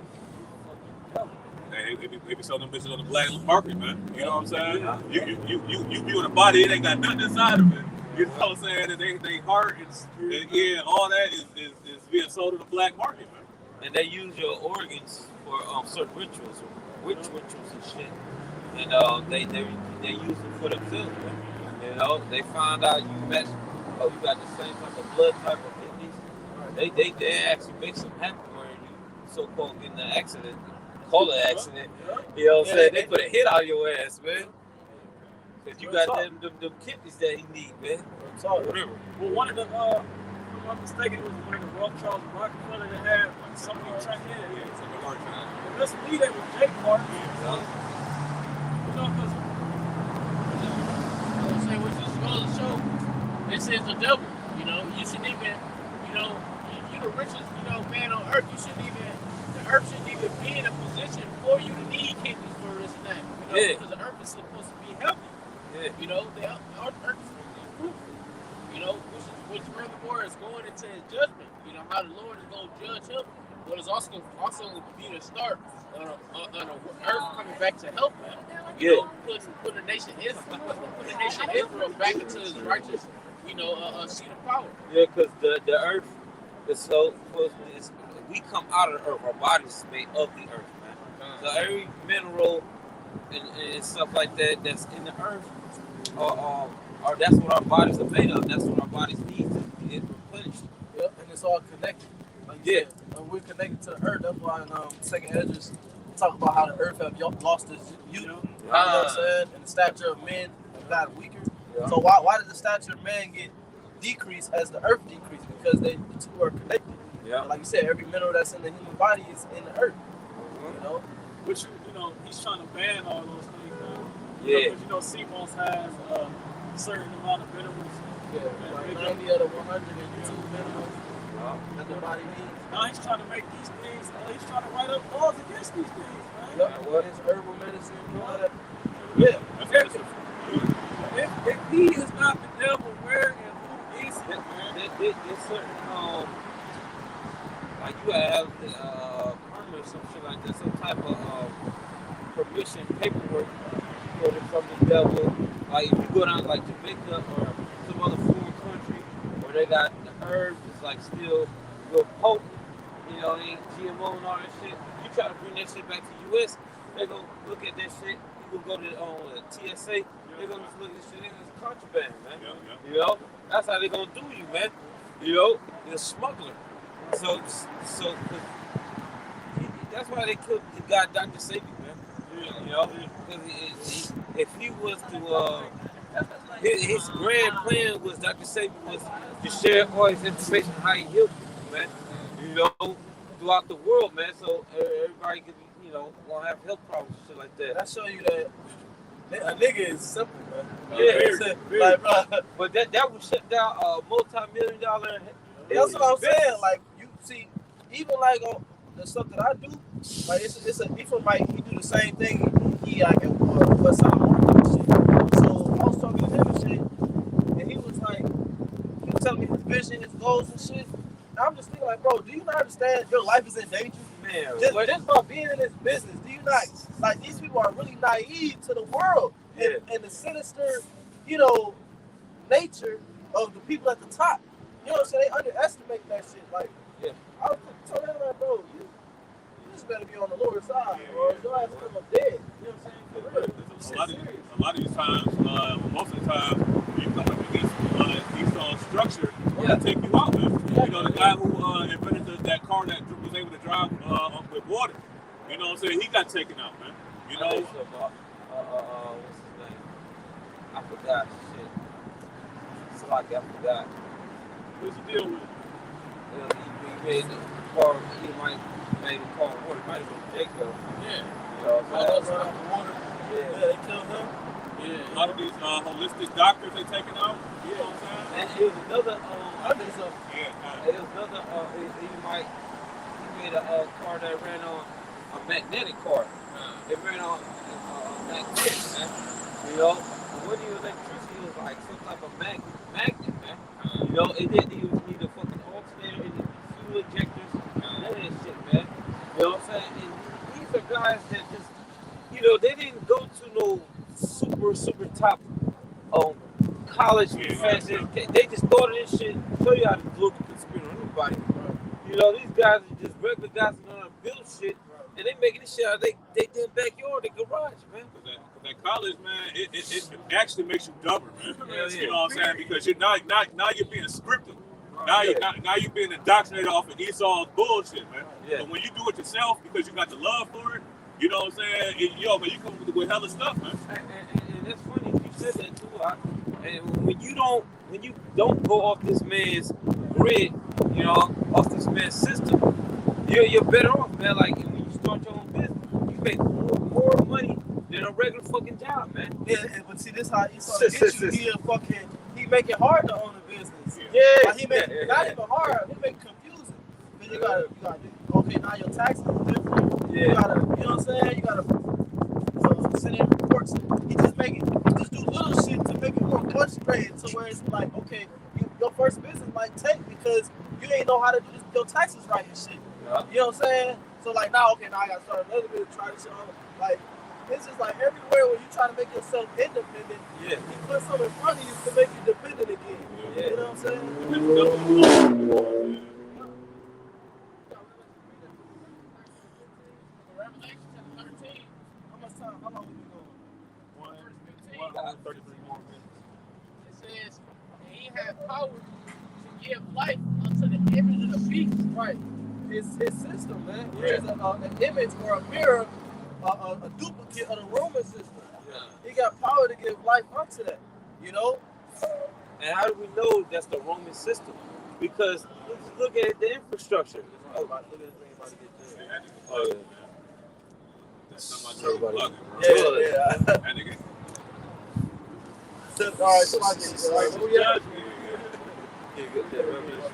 Hey, they be selling them bitches on the black market, man. You know what I'm saying? You view the body, it ain't got nothing inside of it. You know what I'm saying? And they heart and all that is being sold in the black market, man. And they use your organs for certain rituals, witch rituals and shit. And they use them for themselves, man. You know, they find out you match. Oh, you got the same type of blood type of kidneys. They actually make some happen where you so-called get in an accident. Call it an accident. You know what I'm saying? They put a hit on your ass, man. Cause you got them kidneys that he need, man. Whatever. Well, one of the, if I'm not mistaken, it was one of the Rothschilds Rockefeller that had something tracked in. Yeah, something worked on. Let's leave that with Jake Mark. You know, because which is goes to show this is the devil. You know, you shouldn't even, you the richest, man on earth. You shouldn't even, the earth shouldn't even be in a position for you to need kidneys for this and that. Because the earth is supposed to be healthy. Yeah. The earth is supposed to be fruitful. Which furthermore is going into his judgment. How the Lord is going to judge him, but it's also going to be the start on the earth coming back to help him. Put the nation Israel back into his righteous, seat of power. Yeah, because the earth is so we come out of the earth. Our bodies is made of the earth, man. So every mineral and stuff like that that's in the earth, that's what our bodies are made of. That's what our bodies need to get replenished. Yep, and it's all connected. Like said, we're connected to the earth. That's why in Second Esdras talk about how the earth have lost its youth. You know what I'm saying? And the stature of men have gotten weaker. Yeah. So why does the stature of man get decreased as the earth decreased? Because the two are connected. Yeah. And like you said, every mineral that's in the human body is in the earth. Which he's trying to ban all those things. Yeah. Because CMOS has a certain amount of minerals. Yeah, like 90 out of 102 minerals that the body needs. Now he's trying to make these things. He's trying to write up laws against these things, man. Yep. What is herbal medicine and all that? Yeah. If he is not the devil, where and who is it, man? There's certain like you gotta have permit or some shit like that, some type of permission paperwork from the devil. Like if you go down like Jamaica or some other foreign country where they got the herbs, it's like still real potent, they ain't GMO and all that shit. You try to bring that shit back to the US, they gonna look at that shit. You gonna go to TSA, they gonna just look at this shit as contraband, man. That's how they gonna do you, man. You're a smuggler. So that's why they killed the guy Dr. Sabi, man. Because if he was to his grand plan was Dr. Sabi was to share all his information on how he healed people, man. Throughout the world, man. So everybody could be, won't have health problems and shit like that. That show you that a nigga is simple, man. Yeah, but that would shut down a multi-million-dollar. That's what I'm saying. Like you see, even like on the stuff that I do, like it's a different. Like he do the same thing. He like at West Side Market and shit. So I was talking to him and shit, and he was like, he was telling me his vision, his goals and shit. And I'm just thinking like, bro, do you not understand your life is in danger? Man, Just by being in this business, do you not, like, these people are really naive to the world and the sinister, you know, nature of the people at the top. You know what I'm saying? They underestimate that shit. Like, I was telling him, like, bro, you just better be on the lower side, bro. Your ass come up dead. You know what I'm saying? For real. A lot of these times, most of the time, you come up against these structure to take you out, man. You know, the guy who invented that car that was able to drive with water, you know what I'm saying? He got taken out, man. You know? What's his name? I forgot. Shit. It's like I forgot. What's the deal with? He made the car. He might made the car water. Might have been Jacob. Yeah. You know what I'm saying? Water. Yeah. They killed him. Yeah. A lot of these holistic doctors they taking out. You know what I'm saying? And it was another. Yeah. It was another. He made a car that ran on a magnetic car. It ran on magnetic, man. You know, when he was electricity, it was like some type of magnet, man. You know, it didn't even need a fucking alternator, it didn't need fuel injectors, none of that shit, man. You know what I'm saying? And these are guys that just, you know, they didn't go to no super top college professors. They just thought of this shit, show you how to look at the spin on anybody. You know, these guys are just regular guys that know how to build shit, and they making this shit out of their backyard, their garage, man. That college, man, it actually makes you dumber, man. Yeah. You know what I'm saying? Because you're now you're being scripted. Now you're being indoctrinated off of Esau's bullshit, man. Yeah. But when you do it yourself because you got the love for it, you know what I'm saying? Man, you come with hella stuff, man. And that's funny you said that too. And when you don't go off this man's grid, you know, off this man's system, you're better off, man. Like when you start your own business, you make more money than a regular fucking job, man. Yeah, but see, this how Esau gets you. He make it hard to own a business. Yeah. Like, he make not even hard. He make it confusing. Because you gotta, okay, now your taxes are different. Yeah. You gotta, you know what I'm saying? You gotta send in reports. He just do little shit to make it more frustrated to where it's like, okay, your first business might take because you ain't know how to do your taxes right and shit. Yeah. You know what I'm saying? So like now I gotta start another bit, try this shit on. Like, it's just like everywhere where you try to make yourself independent, he put something in front of you to make you dependent again. Yeah. You know what I'm saying? Revelation chapter 13. How much time? How long we been going? 33 more minutes. It says, and he had power to give life unto the image of the beast. Right. His system, man. Which is an image or a mirror, a duplicate of the Roman system. Yeah. He got power to give life unto that. You know? And how do we know that's the Roman system? Because look at the infrastructure. Oh, look at this thing about to get there. Oh, yeah. That's not my trouble. Bro. Yeah. That nigga. All right, so where we at?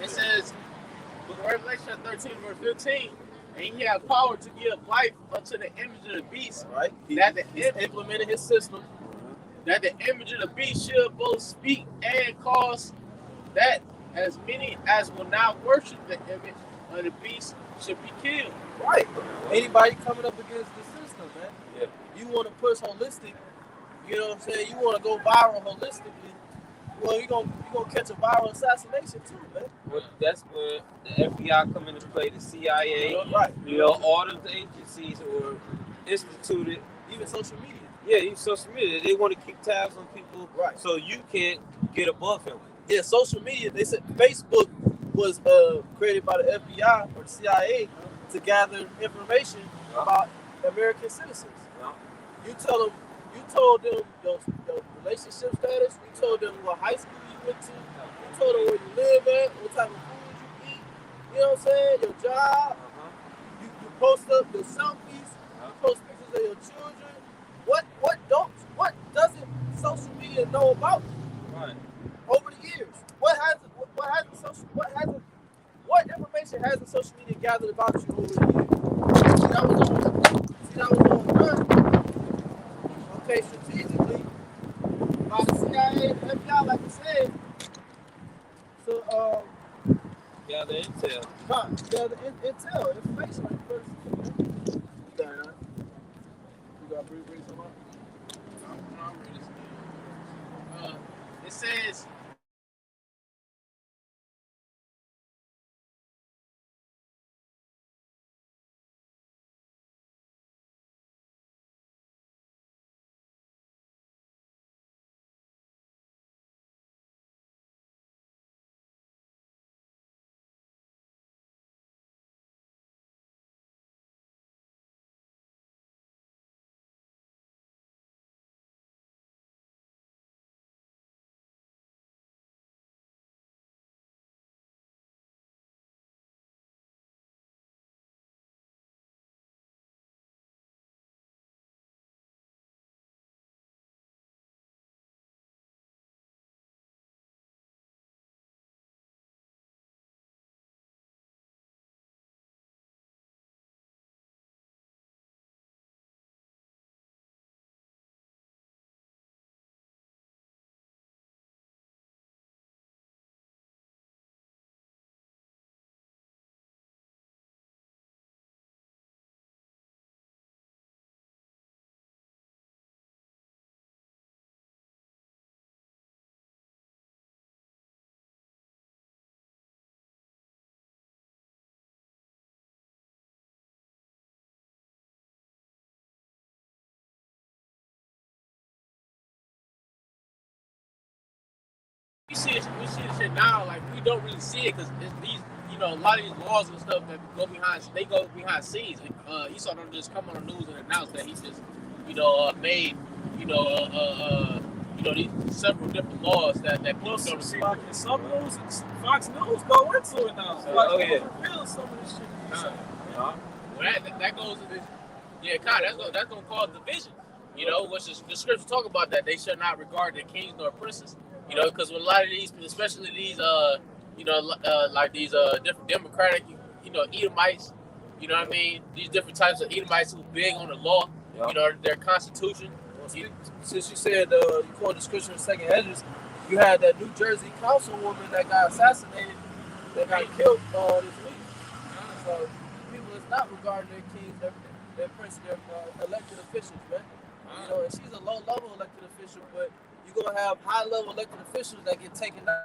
It says, book of Revelation 13, verse 15, and he had power to give life unto the image of the beast. Right. He's implemented his system. That the image of the beast should both speak and cause that as many as will not worship the image of the beast should be killed. Right. Anybody coming up against the system, man. Yeah. You want to push holistic, you know what I'm saying? You want to go viral holistically. Well, you're gonna catch a viral assassination too, man. Well, that's where the FBI come into play, the CIA, Right. you know, all those agencies were instituted. Even social media. Yeah, even social media. They want to keep tabs on people, Right. so you can't get above him. Yeah, social media. They said Facebook was created by the FBI or the CIA to gather information about American citizens. You told them your relationship status. You told them what high school you went to. You told them where you live at, what type of food you eat. You know what I'm saying? Your job. You post up your selfies. You post pictures of your children. What doesn't social media know about you? Right. Over the years? What information hasn't social media gathered about you over the years? See, that was on run. okay, strategically by the CIA and the FBI, like I said. So, Yeah, the intel. yeah, the intel, information, like first. You got it, huh? You got to bring some up? I'm ready to it says we see this shit now. Like we don't really see it because these, you know, a lot of these laws and stuff that go behind scenes. Esau don't just come on the news and announce that he just, made, you know, these several different laws that people don't see. Some news, Fox News go into it now. Fox News reveals some of this shit. Well, that goes to this. Yeah, God, that's gonna cause division. You know, which is the scriptures talk about that they should not regard their kings nor princes. You know, because with a lot of these, especially these, like these different democratic, Edomites. You know what I mean? These different types of Edomites who big on the law. Yeah. You know, their constitution. Since you said you quoted the scripture in Second Ezra, you had that New Jersey councilwoman that got assassinated, that got killed this week. So people is not regarding their kings, their prince, their elected officials, man. You know, and she's a low-level elected official, but you're gonna have high-level elected officials that get taken out.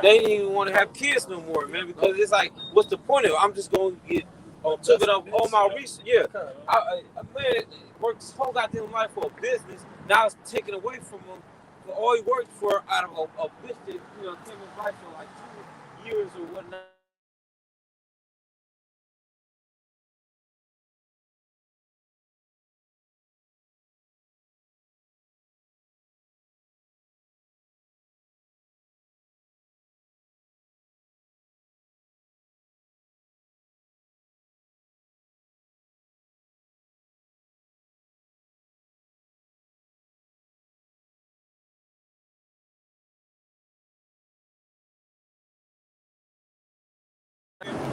They didn't even want to have kids no more, man, because it's like, what's the point of it? I'm just going to get took it up all my research. Yeah, man worked his whole goddamn life for a business. Now it's taken away from him for all he worked for out of a bitch that came in life for like 2 years or whatnot.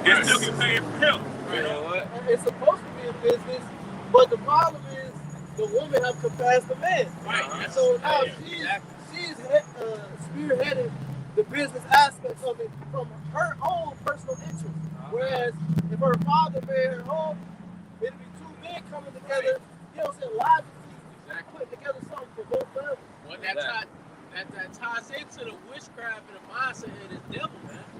It still get paid for him. You know what? It's supposed to be a business, but the problem is the woman have surpassed the man. Right. So now she's spearheading the business aspects of it from her own personal interest. Whereas if her father married her home, it'd be two men coming together, you know what I'm saying, logically putting together something for both families. Well, that ties into the witchcraft and the mindset of this devil, man.